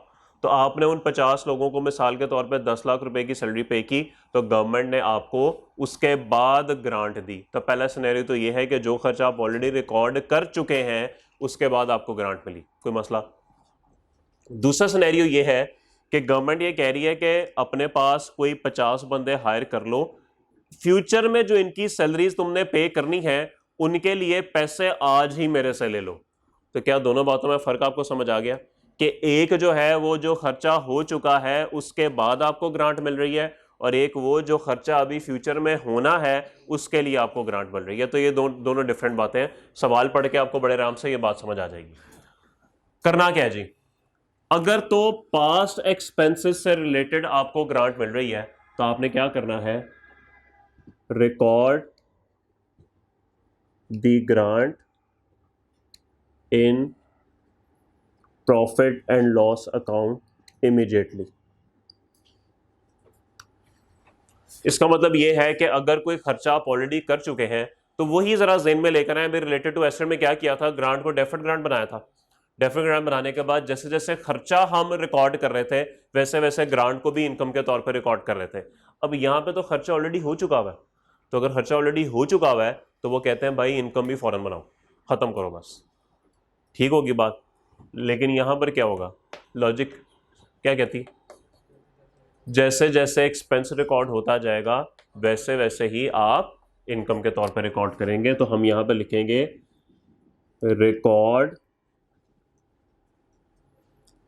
A: तो आपने उन 50 लोगों को मिसाल के तौर पे 10 लाख रुपए की सैलरी पे की, तो गवर्नमेंट ने आपको उसके बाद ग्रांट दी। तो पहला सिनेरियो तो ये है कि जो खर्चा आप ऑलरेडी रिकॉर्ड कर चुके हैं उसके बाद आपको ग्रांट मिली, कोई मसला। दूसरा सिनेरियो ये है कि गवर्नमेंट ये कह रही है कि अपने पास कोई 50 बंदे हायर कर लो, फ्यूचर में जो इनकी सैलरीज तुमने पे करनी है उनके लिए पैसे आज ही मेरे से ले लो। तो क्या दोनों बातों में फर्क आपको समझ आ गया कि एक जो है वो जो खर्चा हो चुका है उसके बाद आपको ग्रांट मिल रही है, और एक वो जो खर्चा अभी फ्यूचर में होना है उसके लिए आपको ग्रांट मिल रही है। तो ये दोनों डिफरेंट बातें हैं। सवाल पढ़ के आपको बड़े आराम से ये बात समझ आ जाएगी। करना क्या है जी, अगर तो पास्ट एक्सपेंसेस से रिलेटेड आपको ग्रांट मिल रही है तो आपने क्या करना है, record the grant in profit and loss account immediately. इसका मतलब यह है कि अगर कोई खर्चा आप ऑलरेडी कर चुके हैं तो वही जरा ज़हन में लेकर आए। अभी रिलेटेड टू एसेट में क्या किया था, ग्रांट को डेफर्ड ग्रांट बनाया था। डेफर्ड ग्रांट बनाने के बाद जैसे जैसे खर्चा हम रिकॉर्ड कर रहे थे वैसे वैसे ग्रांट को भी इनकम के तौर पर रिकॉर्ड कर रहे थे। अब यहाँ पे तो खर्चा ऑलरेडी हो चुका हुआ है, तो अगर खर्चा ऑलरेडी हो चुका हुआ है तो वो कहते हैं भाई इनकम भी फौरन बनाओ, खत्म करो बस, ठीक होगी बात। लेकिन यहां पर क्या होगा, लॉजिक क्या कहती, जैसे जैसे एक्सपेंस रिकॉर्ड होता जाएगा वैसे वैसे ही आप इनकम के तौर पर रिकॉर्ड करेंगे। तो हम यहां पर लिखेंगे record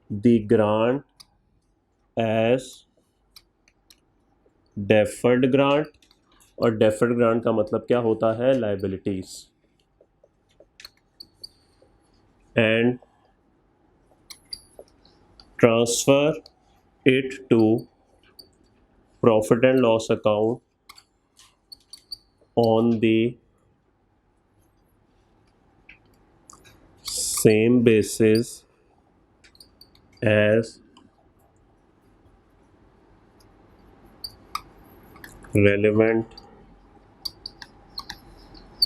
A: the grant as deferred grant, और डेफर्ड ग्रांट का मतलब क्या होता है, liabilities, and transfer it to profit and loss account on the same basis as relevant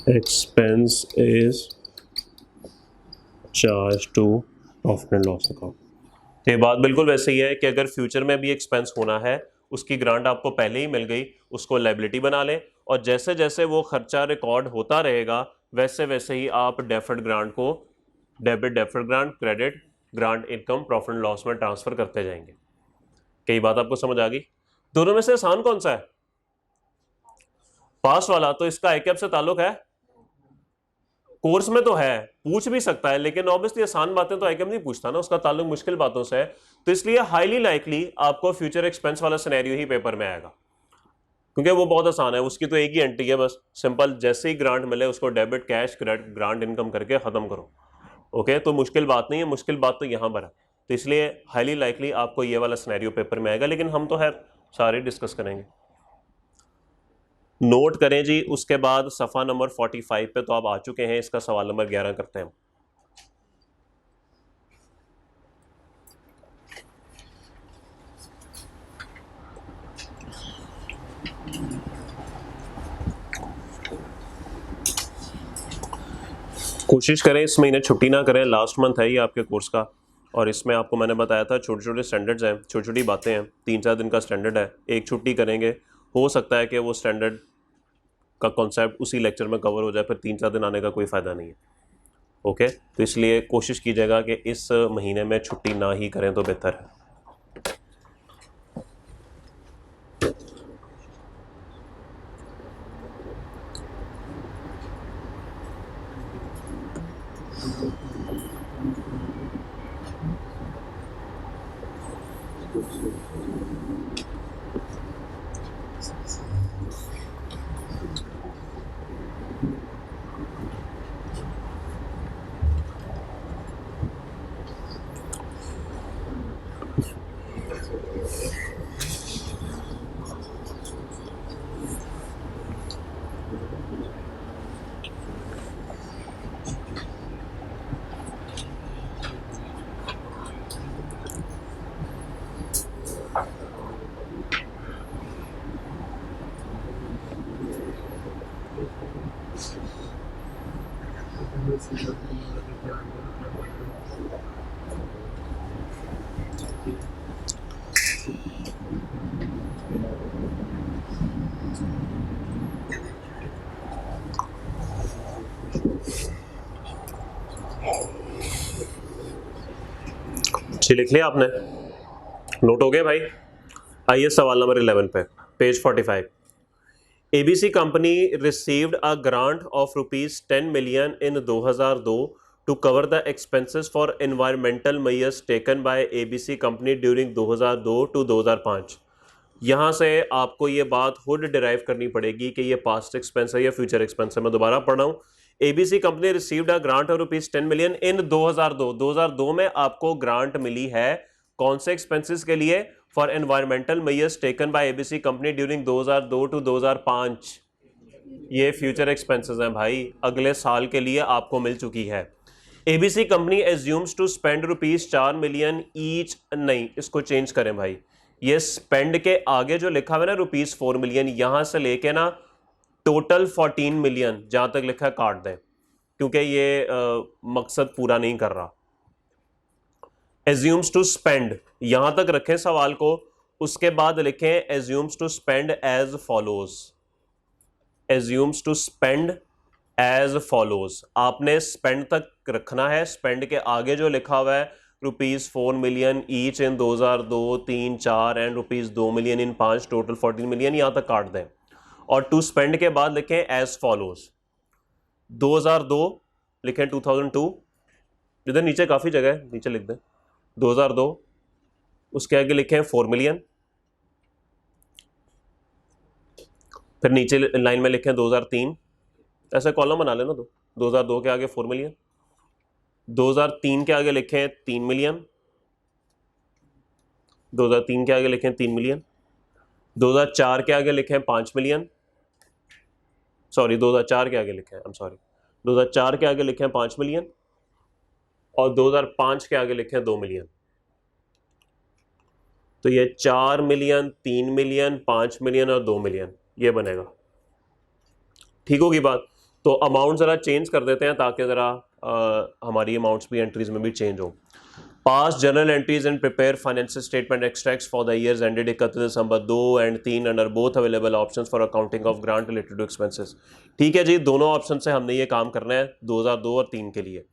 A: expense is charged to profit and loss account। तो ये बात बिल्कुल वैसे ही है कि अगर फ्यूचर में भी एक्सपेंस होना है उसकी ग्रांट आपको पहले ही मिल गई, उसको लायबिलिटी बना लें, और जैसे जैसे वो खर्चा रिकॉर्ड होता रहेगा वैसे वैसे ही आप डेफर्ड ग्रांट को debit deferred grant, credit grant income profit and loss में ट्रांसफर करते जाएंगे। कई बात आपको समझ आ गई। दोनों में से आसान कौन सा है, पास वाला? तो इसका आईकैप से ताल्लुक है, कोर्स में तो है, पूछ भी सकता है, लेकिन ऑब्वियसली आसान बातें तो आईकैप नहीं पूछता ना, उसका ताल्लुक मुश्किल बातों से है। तो इसलिए हाईली लाइकली आपको फ्यूचर एक्सपेंस वाला सिनेरियो ही पेपर में आएगा, क्योंकि वो बहुत आसान है, उसकी तो एक ही एंट्री है बस, सिंपल जैसे ही ग्रांट मिले उसको debit cash credit grant income करके खत्म करो। ओके, तो मुश्किल बात नहीं है, मुश्किल बात तो यहाँ पर है। तो इसलिए हाईली लाइकली आपको ये वाला सिनेरियो पेपर में आएगा, लेकिन हम तो है सारे डिस्कस करेंगे। नोट करें जी, उसके बाद सफ़ा नंबर 45 पे तो आप आ चुके हैं, इसका सवाल नंबर 11 करते हैं। कोशिश करें इस महीने छुट्टी ना करें, लास्ट मंथ है ये आपके कोर्स का, और इसमें आपको मैंने बताया था छोटे छोटे स्टैंडर्ड्स हैं, छोटी छोटी बातें हैं, 3-4 दिन का स्टैंडर्ड है, एक छुट्टी करेंगे, हो सकता है कि वो स्टैंडर्ड का कॉन्सेप्ट उसी लेक्चर में कवर हो जाए, फिर 3-4 दिन आने का कोई फ़ायदा नहीं है। ओके, तो इसलिए कोशिश कीजिएगा कि इस महीने में छुट्टी ना ही करें तो बेहतर है। जी लिख लिया आपने, नोट हो गए भाई। आइए सवाल नंबर 11 पे, page 45। ABC company received a grant of rupees 10 million in 2002 to cover the expenses for environmental measures taken by ABC company during 2002 to 2005। यहाँ से आपको ये बात खुद डिराइव करनी पड़ेगी कि ये पास्ट एक्सपेंस है या फ्यूचर एक्सपेंस है। मैं दोबारा पढ़ रहा हूँ। ABC company received a grant of rupees 10 million in 2002 में आपको ग्रांट मिली है कौन से एक्सपेंसेस के लिए? For environmental measures taken by ABC company during 2002 to 2005। ये फ्यूचर एक्सपेंसेस हैं भाई, अगले साल के लिए आपको मिल चुकी है। ABC company assumes to spend rupees 4 million each, नहीं इसको चेंज करें भाई, ये स्पेंड के आगे जो लिखा हुआ है ना रुपीज 4 मिलियन, यहां से लेके ना टोटल 14 मिलियन जहां तक लिखा है काट दें, क्योंकि ये मकसद पूरा नहीं कर रहा। एज्यूम्स टू स्पेंड यहां तक रखें सवाल को, उसके बाद लिखें assumes to spend as follows. Assumes to spend as follows, आपने स्पेंड तक रखना है, स्पेंड के आगे जो लिखा हुआ है rupees 4 million each in 2002, 3, 4 and rupees 2 million in 5, total 14 million, यहां तक काट दें। और टू स्पेंड के बाद लिखें एज फॉलोज। 2002 लिखें 2002, इधर नीचे काफी जगह है, नीचे लिख दें 2002, उसके आगे लिखें 4 मिलियन, फिर नीचे लाइन में लिखें 2003, ऐसे कॉलम बना लेना दो। 2002 के आगे 4 मिलियन, 2003 के आगे लिखें 3 मिलियन, 2003 के आगे लिखें 3 मिलियन, 2004 के आगे लिखें 5 मिलियन, सॉरी 2004 के आगे लिखें, 2004 के आगे लिखें 5 मिलियन, और 2005 के आगे लिखें 2 मिलियन। तो ये 4 मिलियन, 3 मिलियन, 5 मिलियन और 2 मिलियन, ये बनेगा। ठीक होगी बात? तो अमाउंट जरा चेंज कर देते हैं ताकि जरा हमारी अमाउंट्स भी एंट्रीज में भी चेंज हो। Pass journal entries and prepare financial statement extracts for the years ended 31 December 2 और 3 under both available options for accounting of grant related to expenses. ठीक है जी, दोनों ऑप्शन से हमने ये काम करना है 2002 और 3 के लिए।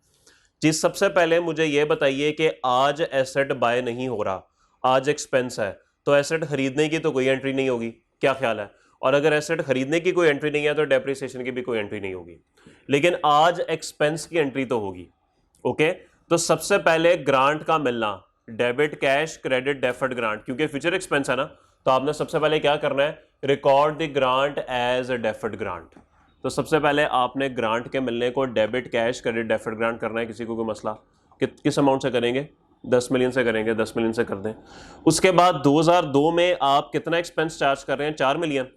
A: जी सबसे पहले मुझे ये बताइए कि आज एसेट बाय नहीं हो रहा, आज एक्सपेंस है, तो एसेट खरीदने की तो कोई एंट्री नहीं होगी, क्या ख्याल है? और अगर एसेट खरीदने की कोई एंट्री नहीं है तो डेप्रिसिएशन की भी कोई एंट्री नहीं होगी, लेकिन आज एक्सपेंस की एंट्री तो होगी। ओके, तो सबसे पहले ग्रांट का मिलना, debit cash, credit, deferred grant, क्योंकि फ्यूचर एक्सपेंस है ना, तो आपने सबसे पहले क्या करना है? Record the grant as a deferred grant. तो सबसे पहले आपने ग्रांट के मिलने को debit cash, credit, deferred grant करना है। किसी को कोई मसला? किस अमाउंट से करेंगे? 10 मिलियन से करेंगे, 10 मिलियन से कर दें। उसके बाद 2002 में आप कितना एक्सपेंस चार्ज कर रहे हैं? 4 million.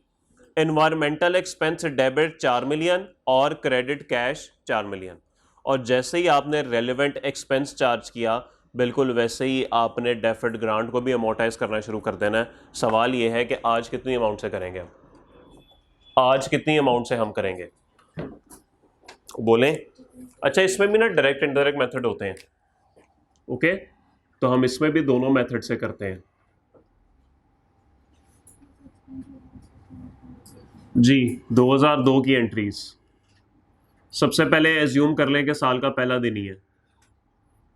A: Environmental expense debit 4 million और क्रेडिट कैश 4 मिलियन। और जैसे ही आपने रेलेवेंट एक्सपेंस चार्ज किया, बिल्कुल वैसे ही आपने डेफर्ड ग्रांट को भी अमोर्टाइज करना शुरू कर देना है। सवाल ये है कि आज कितनी अमाउंट से करेंगे हम? आज कितनी अमाउंट से हम करेंगे? बोलें। अच्छा, इसमें भी ना डायरेक्ट इनडायरेक्ट मेथड होते हैं। ओके, तो हम इसमें भी दोनों मेथड से करते हैं। जी 2002 की एंट्रीज सबसे पहले एज्यूम कर लें कि साल का पहला दिन ही है।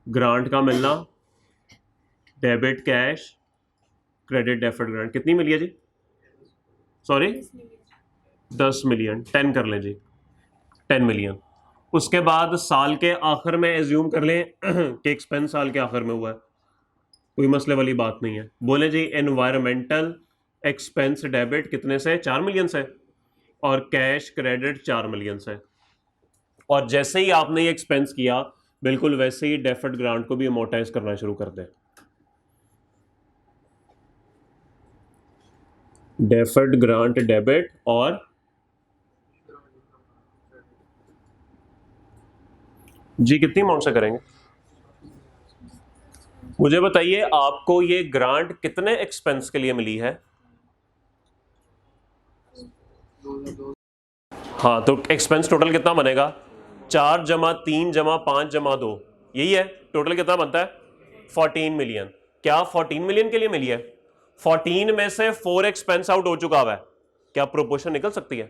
A: ग्रांट का मिलना, debit cash, credit, deferred grant, कितनी मिली है जी? सॉरी 10 मिलियन, 10 कर लें जी, 10 मिलियन। उसके बाद साल के आखिर में एज्यूम कर लें कि एक्सपेंस साल के आखिर में हुआ है, कोई मसले वाली बात नहीं है। बोले जी एनवायरमेंटल एक्सपेंस डेबिट कितने से? 4 मिलियन से, और कैश क्रेडिट 4 मिलियन से। और जैसे ही आपने ये एक्सपेंस किया, बिल्कुल वैसे ही डेफर्ड ग्रांट को भी अमोर्टाइज करना शुरू कर दें। डेफर्ड ग्रांट डेबिट और जी कितनी अमाउंट से करेंगे? मुझे बताइए आपको ये ग्रांट कितने एक्सपेंस के लिए मिली है? हाँ, तो एक्सपेंस टोटल कितना बनेगा? 4 जमा 3 जमा 5 जमा 2, यही है। टोटल कितना बनता है? 14 मिलियन। क्या 14 मिलियन के लिए मिली है? 14 में से 4 एक्सपेंस आउट हो चुका हुआ है। क्या प्रोपोर्शन निकल सकती है?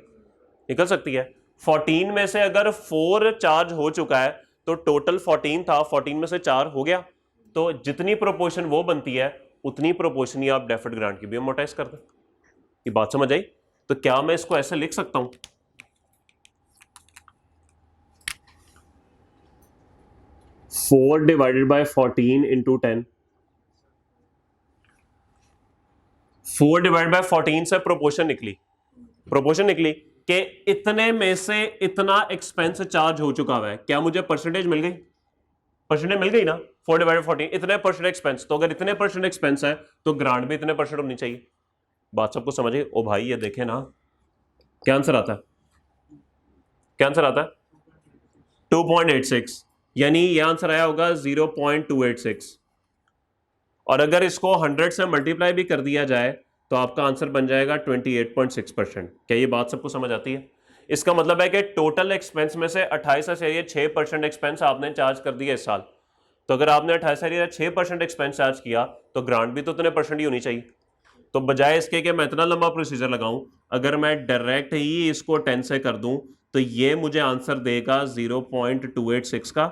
A: निकल सकती है। 14 में से अगर 4 चार्ज हो चुका है तो टोटल 14 था, 14 में से 4 हो गया, तो जितनी प्रोपोर्शन वो बनती है उतनी प्रोपोर्शन ही आप डेफर्ड ग्रांट की भी अमोर्टाइज कर दें। ये बात समझ आई? तो क्या मैं इसको ऐसे लिख सकता हूं, 4 divided by 14 into 10, 4 divide by 14 से प्रोपोर्शन निकली कि इतने में से इतना एक्सपेंस चार्ज हो चुका हुआ है। क्या मुझे परसेंटेज मिल गई? परसेंटेज मिल गई ना। 4 डिवाइडेड 14 इतने परसेंट एक्सपेंस, तो अगर इतने परसेंट एक्सपेंस है तो ग्रांट भी इतने परसेंट होनी चाहिए। बात सबको समझ गई? ओ भाई ये देखें ना, क्या आंसर आता है? क्या आंसर आता है? 2.86, यानी ये आंसर आया होगा 0.286। और अगर इसको 100 से मल्टीप्लाई भी कर दिया जाए तो आपका आंसर बन जाएगा 28.6%। क्या ये बात सबको समझ आती है? इसका मतलब है कि टोटल एक्सपेंस में से 28 से 6% एक्सपेंस आपने चार्ज कर दिया इस साल। तो अगर आपने 28 से 6% एक्सपेंस चार्ज किया तो ग्रांट भी तो उतने परसेंट ही होनी चाहिए। तो बजाय इसके कि मैं इतना लंबा प्रोसीजर लगाऊं, अगर मैं डायरेक्ट ही इसको 10 से कर दूं तो ये मुझे आंसर देगा 0.286 का,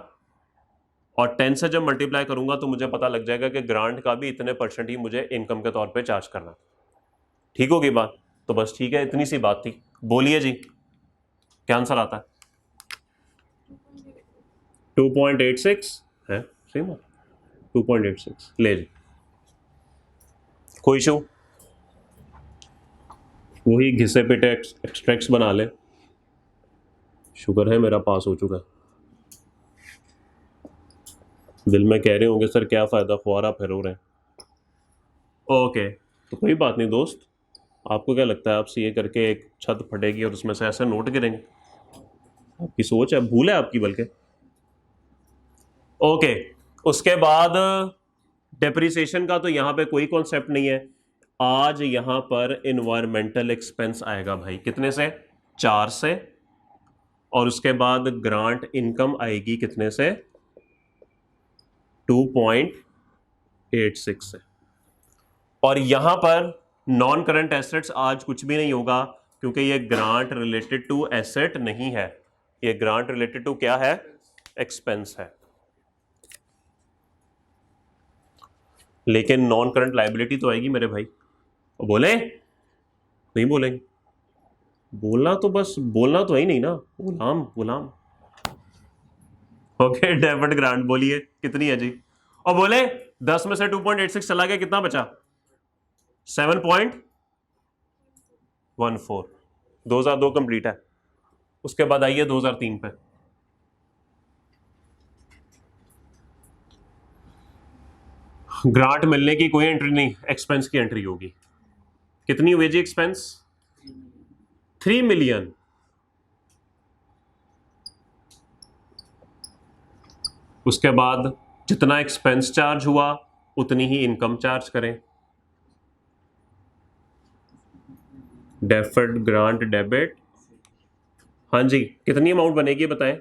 A: और 10 से जब मल्टीप्लाई करूंगा तो मुझे पता लग जाएगा कि ग्रांट का भी इतने परसेंट ही मुझे इनकम के तौर पे चार्ज करना। ठीक होगी बात? तो बस ठीक है, इतनी सी बात थी। बोलिए जी, क्या आंसर आता है? 2.86 है, सही बात, 2.86। ले जी, कोई इशू? वही घिसे पिटे एक्सट्रैक्ट्स बना ले। शुक्र है मेरा पास हो चुका है। दिल में कह रहे होंगे सर क्या फ़ायदा, फुआरा फिर रहे हैं। ओके, तो कोई बात नहीं दोस्त, आपको क्या लगता है आपसे ये करके एक छत फटेगी और उसमें से ऐसे नोट गिरेंगे? आपकी सोच है, भूल है आपकी बल्कि। ओके, उसके बाद डेप्रिसिएशन का तो यहाँ पे कोई कॉन्सेप्ट नहीं है। आज यहाँ पर इन्वायरमेंटल एक्सपेंस आएगा भाई, कितने से? 4 से, और उसके बाद ग्रांट इनकम आएगी कितने से? 2.86 से। और यहां पर नॉन करंट एसेट्स आज कुछ भी नहीं होगा, क्योंकि ये ग्रांट रिलेटेड टू एसेट नहीं है, ये ग्रांट रिलेटेड टू क्या है? एक्सपेंस है। लेकिन नॉन करंट लायबिलिटी तो आएगी मेरे भाई। बोले नहीं बोलेंगे? बोलना तो बस, बोलना तो है ही नहीं ना, गुलाम गुलाम। ओके, डेबिट ग्रांट बोलिए कितनी है जी? और बोले 10 में से 2.86 चला गया, कितना बचा? 7.14। 2002 कंप्लीट है। उसके बाद आइए 2003 पे। ग्रांट मिलने की कोई एंट्री नहीं, एक्सपेंस की एंट्री होगी। कितनी हुई जी एक्सपेंस? 3 मिलियन। उसके बाद जितना एक्सपेंस चार्ज हुआ उतनी ही इनकम चार्ज करें। डेफर्ड ग्रांट डेबिट, हाँ जी, कितनी अमाउंट बनेगी बताएं?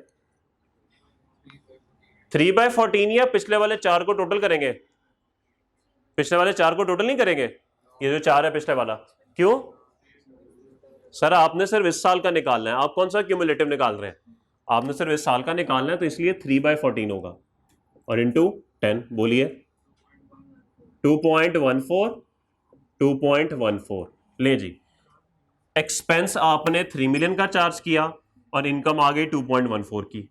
A: 3/14 या पिछले वाले 4 को टोटल करेंगे? पिछले वाले 4 को टोटल नहीं करेंगे, ये जो 4 है पिछले वाला। क्यों सर? आपने सिर्फ इस साल का निकालना है, आप कौन सा क्यूमुलेटिव निकाल रहे हैं? आपने सिर्फ इस साल का निकालना है, तो इसलिए 3/14 होगा और इंटू 10। बोलिए 2.14, 2.14। ले जी, एक्सपेंस आपने 3 मिलियन का चार्ज किया और इनकम आ गई 2.14 की।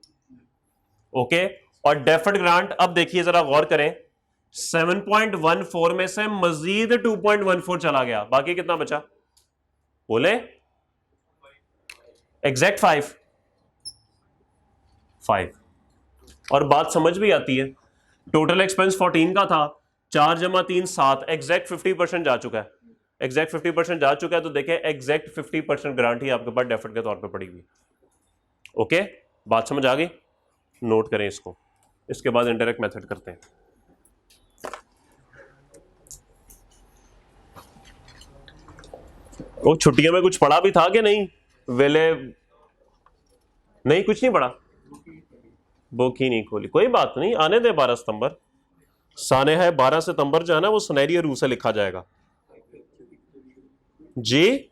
A: ओके, और डेफर्ड ग्रांट, अब देखिए जरा गौर करें, 7.14 में से मजीद 2.14 चला गया, बाकी कितना बचा? बोले एग्जैक्ट 5। और बात समझ भी आती है, टोटल एक्सपेंस 14 का था, 4 जमा 3 7, एग्जैक्ट 50% जा चुका है। एग्जैक्ट 50% जा चुका है, तो देखें एग्जैक्ट 50% ग्रांट ही आपके पास डेफर्ड के तौर पे पड़ी हुई। ओके, बात समझ आ गई? नोट करें इसको। इसके बाद इंडायरेक्ट मेथड करते हैं। वो छुट्टियों में कुछ पढ़ा भी था कि नहीं? वेले नहीं, कुछ नहीं पढ़ा, बुक ही नहीं खोली। कोई बात नहीं, आने दे 12 सितंबर। साने है 12 सितंबर जो है ना, वो सुनहरी रूह से लिखा जाएगा जी।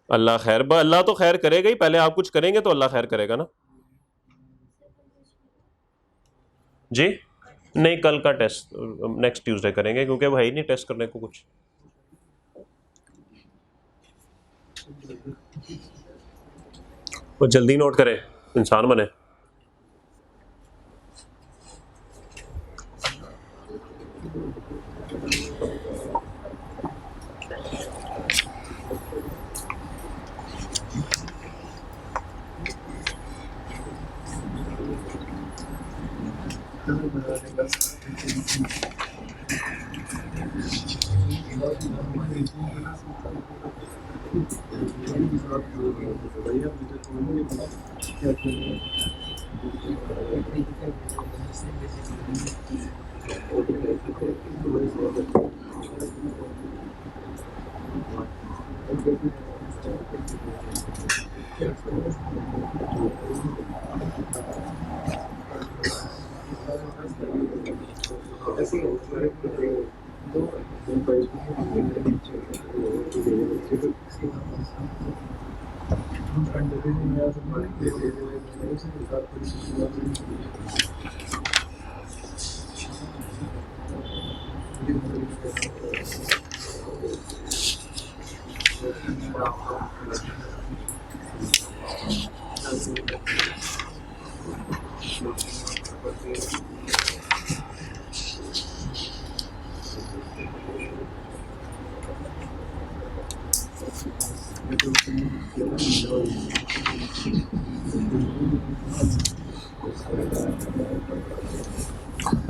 A: अल्लाह खैर, अल्लाह तो खैर करेगा ही, पहले आप कुछ करेंगे तो अल्लाह खैर करेगा ना जी। नहीं, कल का टेस्ट नेक्स्ट ट्यूसडे करेंगे क्योंकि वो है ही नहीं टेस्ट करने को कुछ। वो जल्दी नोट करें, इंसान बने।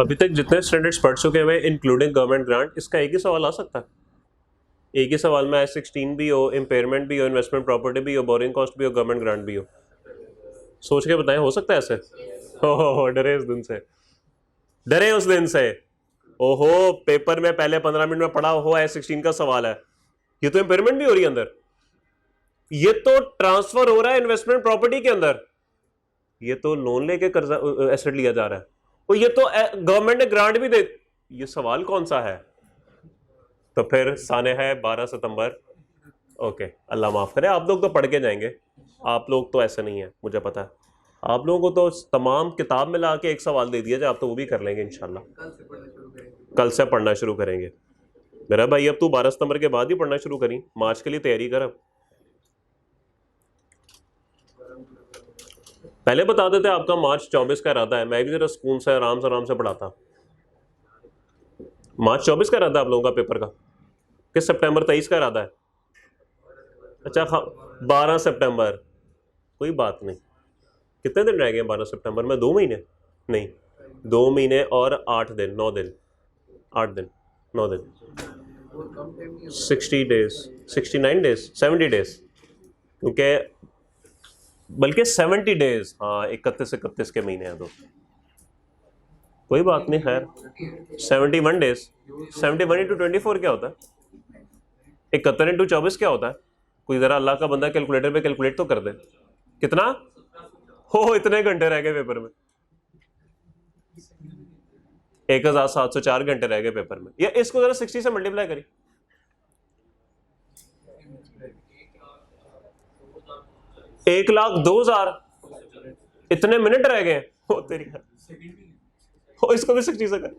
A: अभी तक जितने स्टैंडर्ड्स पढ़ चुके हैं इंक्लूडिंग गवर्नमेंट ग्रांट, इसका एक ही सवाल आ सकता है। एक ही सवाल में I-16 भी हो, इम्पेयरमेंट भी हो, इन्वेस्टमेंट प्रॉपर्टी भी हो, बोरिंग कॉस्ट भी हो, गवर्नमेंट ग्रांट भी हो। सोच के बताएं, हो सकता है ऐसे? हो डरे उस दिन से, डरे उस दिन से। ओहो, पेपर में पहले 15 मिनट में पढ़ा हो I-16 का सवाल है, ये तो इम्पेयरमेंट भी हो रही है अंदर, ये तो ट्रांसफर हो रहा है इन्वेस्टमेंट प्रॉपर्टी के अंदर, ये तो लोन लेके कर्जा एसेट लिया जा रहा है, और ये तो गवर्नमेंट ने ग्रांट भी दे। ये सवाल कौन सा है? तो फिर साने है 12 सितंबर। ओके, अल्लाह माफ करे, आप लोग तो पढ़ के जाएंगे, आप लोग तो ऐसे नहीं है, मुझे पता है। आप लोगों को तो तमाम किताब में ला के एक सवाल दे दिया जाए, आप तो वो भी कर लेंगे इंशाल्लाह। कल से पढ़ना शुरू करेंगे मेरा भाई। अब तू 12 सितंबर के बाद ही पढ़ना शुरू करी, मार्च के लिए तैयारी कर। अब पहले बता देते आपका मार्च 24 का इरादा है, मैं भी जरा सुकून से आराम से पढ़ाता। मार्च 24 का इरादा है आप लोगों का पेपर का, कि सितंबर 23 का इरादा है? अच्छा, 12 सितंबर, कोई बात नहीं। कितने दिन रह गए 12 सितंबर में? 2 महीने नहीं, 2 महीने और 8 दिन, 9 दिन, 8 दिन 9 दिन, 60 डेज, 69 डेज, 70 डेज, क्योंकि बल्कि 70 डेज, हाँ 31 के महीने हैं तो कोई बात नहीं। खैर 71 डेज, 71 इंटू 24 क्या होता है? 71 इंटू 24 क्या होता है? कोई जरा अल्लाह का बंदा कैलकुलेटर पे कैलकुलेट तो कर दे। कितना हो? इतने घंटे रह गए पेपर में, 1704 घंटे रह गए पेपर में। या इसको जरा 60 से मल्टीप्लाई करी, 1,02,000, इतने मिनट रह गए हो तेरी। हो इसको भी 60 से कर,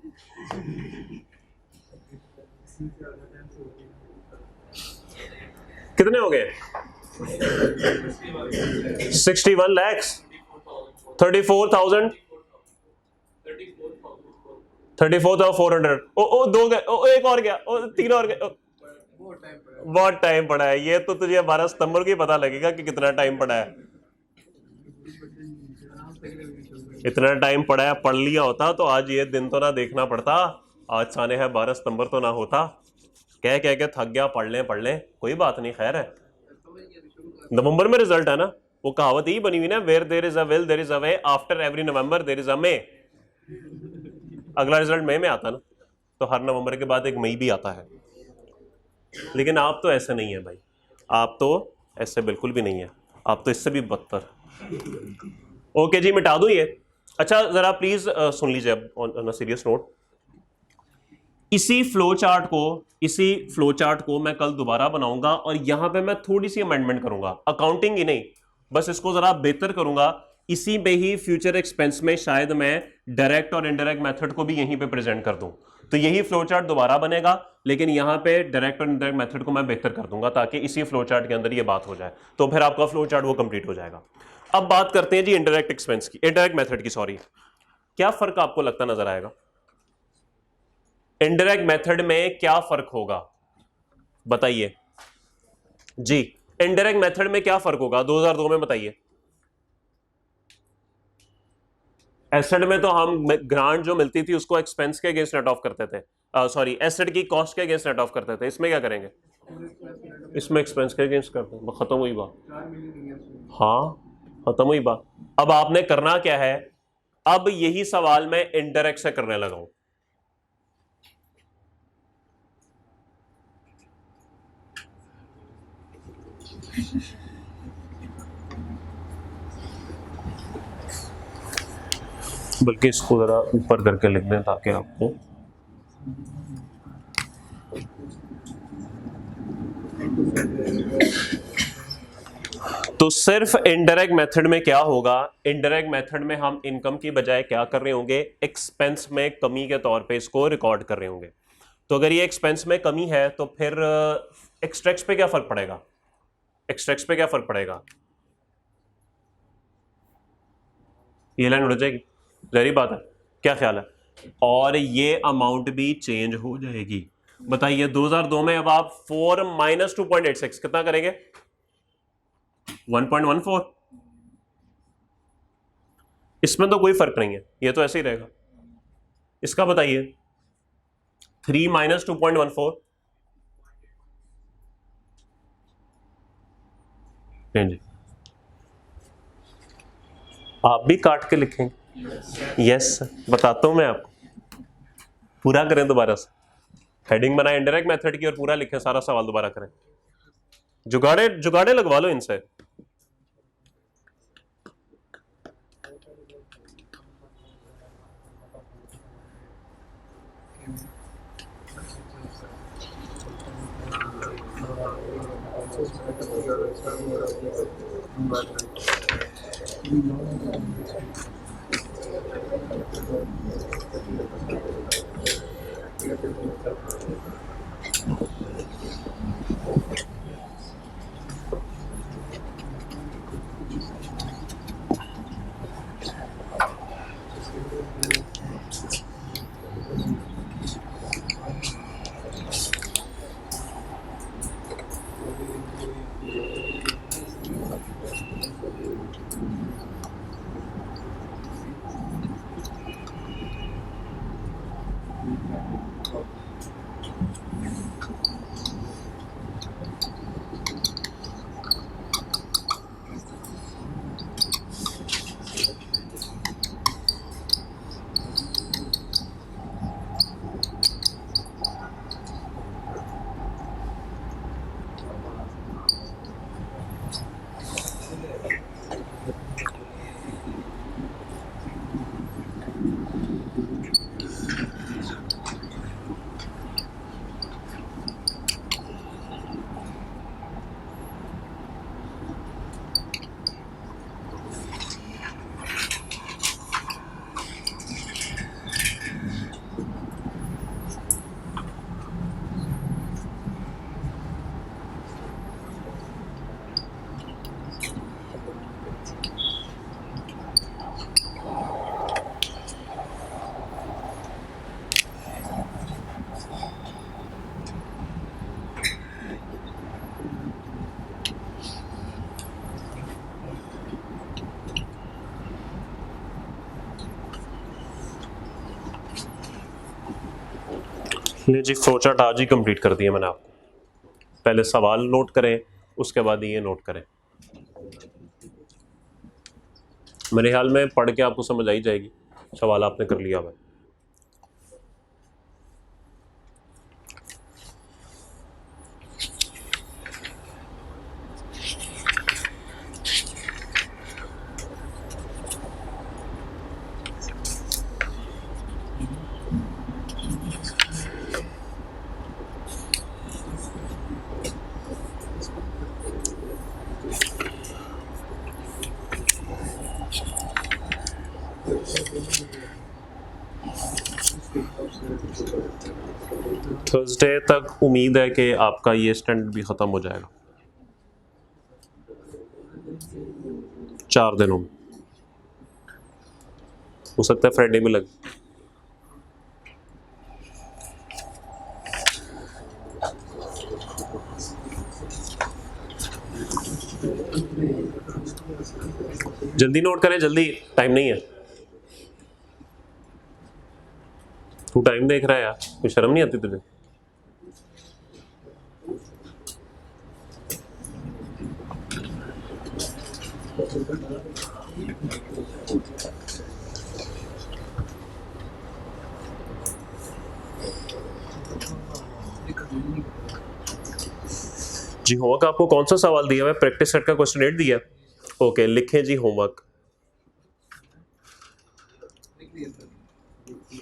A: कितने हो गए? 61 lakhs, 34,000, 34,400। ओ 2 गए, ओ एक और गया, ओ 3 और गए। बहुत टाइम पड़ा है ये तो, तुझे 12 सितंबर को ही पता लगेगा कि कितना टाइम पड़ा है। इतना टाइम पड़ा है, पढ़ लिया होता तो आज ये दिन तो ना देखना पड़ता। आज साने है 12 सितंबर तो ना होता। कह के थक गया, पढ़ लें, कोई बात नहीं, खैर है। नवंबर में रिजल्ट है ना, वो कहावत ही बनी हुई ना, where there is a will there is a way, after every November there is a May. अगला रिजल्ट मई में आता ना, तो हर नवंबर के बाद एक मई भी आता है। लेकिन आप तो ऐसे नहीं है भाई, आप तो ऐसे बिल्कुल भी नहीं है, आप तो इससे भी बदतर। ओके जी, मिटा दूं ये। अच्छा जरा प्लीज सुन लीजिए अब ऑन अ सीरियस नोट। इसी फ्लो चार्ट को मैं कल दोबारा बनाऊंगा और यहां पे मैं थोड़ी सी अमेंडमेंट करूंगा, अकाउंटिंग ही नहीं, बस इसको जरा बेहतर करूंगा। इसी में ही फ्यूचर एक्सपेंस में शायद मैं डायरेक्ट और इनडायरेक्ट मेथड को भी यहीं पे प्रेजेंट कर दूं, तो यही फ्लो चार्ट दोबारा बनेगा, लेकिन यहां पे डायरेक्ट और इनडायरेक्ट मेथड को मैं बेहतर कर दूंगा ताकि इसी फ्लो चार्ट के अंदर ये बात हो जाए, तो फिर आपका फ्लो चार्ट वो कंप्लीट हो जाएगा। अब बात करते हैं जी इनडायरेक्ट एक्सपेंस की, इनडायरेक्ट मेथड की, सॉरी। क्या फर्क आपको लगता नजर आएगा? इनडायरेक्ट मेथड में क्या फर्क होगा बताइए जी। इनडायरेक्ट मेथड में क्या फर्क होगा 2002 में, बताइए। एसेट में तो हम ग्रांट जो मिलती थी उसको एक्सपेंस के अगेंस्ट नेट ऑफ करते थे, सॉरी एसेट की कॉस्ट के अगेंस्ट नेट ऑफ करते थे। इसमें क्या करेंगे? इसमें एक्सपेंस के अगेंस्ट करते हैं, खत्म हुई बात।
B: 4 मिलियन है।
A: हाँ खत्म हुई बात। अब आपने करना क्या है, अब यही सवाल मैं इनडायरेक्ट से करने लगा हूं। बल्कि इसको जरा ऊपर करके लिख दें ताकि आपको तो सिर्फ इनडायरेक्ट मेथड में क्या होगा, इनडायरेक्ट मेथड में हम इनकम की बजाय क्या कर रहे होंगे, एक्सपेंस में कमी के तौर पे इसको रिकॉर्ड कर रहे होंगे। तो अगर ये एक्सपेंस में कमी है तो फिर एक्सट्रैक्ट्स पे क्या फर्क पड़ेगा, एक्सट्रैक्ट्स पे क्या फर्क पड़ेगा, ये लाइन उड़ जाएगी, जहरी बात है, क्या ख्याल है? और ये अमाउंट भी चेंज हो जाएगी। बताइए 2002 में अब आप 4 माइनस 2.86 कितना करेंगे? 1.14। इसमें तो कोई फर्क नहीं है, ये तो ऐसे ही रहेगा। इसका बताइए 3 माइनस 2.14, नहीं जी आप भी काट के लिखेंगे? यस बताता हूं मैं आपको, पूरा करें दोबारा से, हेडिंग बनाए इनडायरेक्ट मेथड की और पूरा लिखें, सारा सवाल दोबारा करें, जुगाड़े जुगाड़े लगवा लो इनसे। ले जी फ्लो चार्ट आज ही कंप्लीट कर दिया मैंने आपको, पहले सवाल नोट करें उसके बाद ये नोट करें। मेरे ख्याल में पढ़ के आपको समझ आई जाएगी, सवाल आपने कर लिया हुआ है। थर्सडे तक उम्मीद है कि आपका ये स्टैंडर्ड भी ख़त्म हो जाएगा, 4 दिनों में, हो सकता है फ्राइडे में लगे। जल्दी नोट करें, जल्दी, टाइम नहीं है। तू टाइम देख रहा है यार, कोई शर्म नहीं आती तुझे? जी होमवर्क आपको कौन सा सवाल दिया है? प्रैक्टिस सेट का क्वेश्चन 8 दिया। ओके, लिखें जी होमवर्क।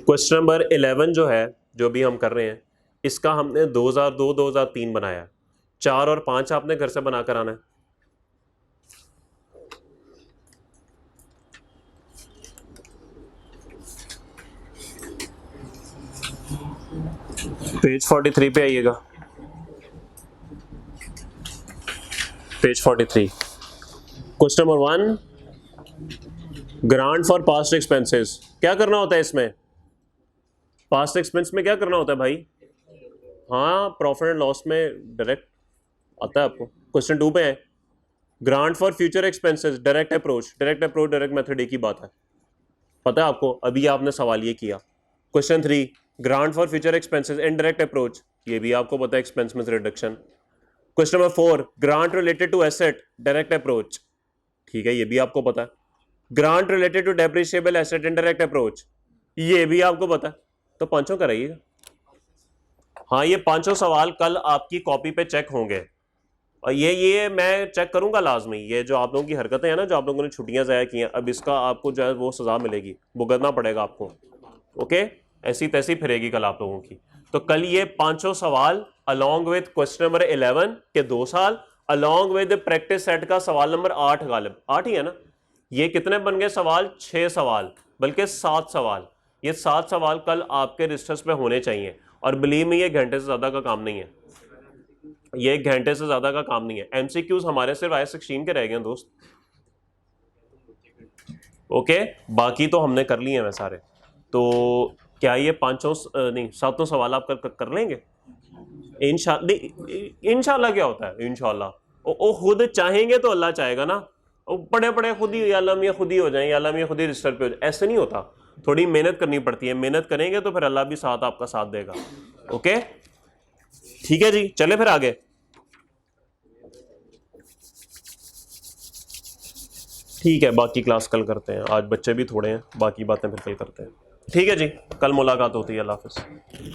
A: क्वेश्चन नंबर 11 जो है, जो भी हम कर रहे हैं, इसका हमने 2002-2003 बनाया है। 4 और 5 आपने घर से बनाकर आना है। पेज 43 पे आइएगा, page 43। Question number 1, grant for past expenses. क्या करना होता है इसमें? पास्ट एक्सपेंस में क्या करना होता है भाई? हाँ, प्रॉफिट एंड लॉस में डायरेक्ट आता है आपको। क्वेश्चन 2 पे है, grant for future expenses, direct approach. Direct method एक ही बात है, पता है आपको, अभी आपने सवाल ये किया। Question 3, grant for future expenses, indirect approach, ये भी आपको पता है, एक्सपेंस में reduction. Question number 4, grant related to asset, direct approach, ठीक है, ये भी आपको पता है। Grant related to depreciable asset, indirect approach, ये भी आपको पता है। तो पांचों कराइएगा। हाँ, ये पांचों सवाल कल आपकी कॉपी पे चेक होंगे, और ये मैं चेक करूंगा लाजमी। ये जो आप लोगों की हरकतें हैं ना, जो आप लोगों ने छुट्टियां ज़ाया की हैं, अब इसका आपको जो है वो सज़ा मिलेगी, भुगतना पड़ेगा आपको। ओके, ऐसी तैसी फिरेगी कल आप लोगों की। तो कल ये पांचों सवाल अलॉन्ग विद क्वेश्चन नंबर 11 के 2 साल, अलॉन्ग विद प्रैक्टिस सेट का सवाल नंबर 8, गालिब 8 ही है ना। ये कितने बन गए सवाल? 6 सवाल, बल्कि 7 सवाल। ये 7 सवाल कल आपके रजिस्टर्स पे होने चाहिए, और बिलीव में ये घंटे से ज़्यादा का काम नहीं है, ये 1 घंटे से ज़्यादा का काम नहीं है। एमसीक्यूज हमारे सिर्फ IS16 के रह गए हैं दोस्त। ओके, बाकी तो हमने कर लिए हैं सारे। तो क्या ये पांचों नहीं 7 सवाल आप कर लेंगे? इंशाल्लाह क्या होता है इंशाल्लाह? ओ खुद चाहेंगे तो अल्लाह चाहेगा ना। ओ पड़े पड़े खुद ही अल्लाह मियाँ खुद ही हो जाए, अल्लाह मियाँ खुद ही रजिस्टर पे हो जाए, ऐसे नहीं होता। थोड़ी मेहनत करनी पड़ती है, मेहनत करेंगे तो फिर अल्लाह भी साथ आपका साथ देगा। ओके, ठीक है जी, चले फिर आगे। ठीक है, बाकी क्लास कल करते हैं, आज बच्चे भी थोड़े हैं, बाकी बातें फिर कल करते हैं। ठीक है जी, कल मुलाकात होती है। अल्लाह हाफ़िज़।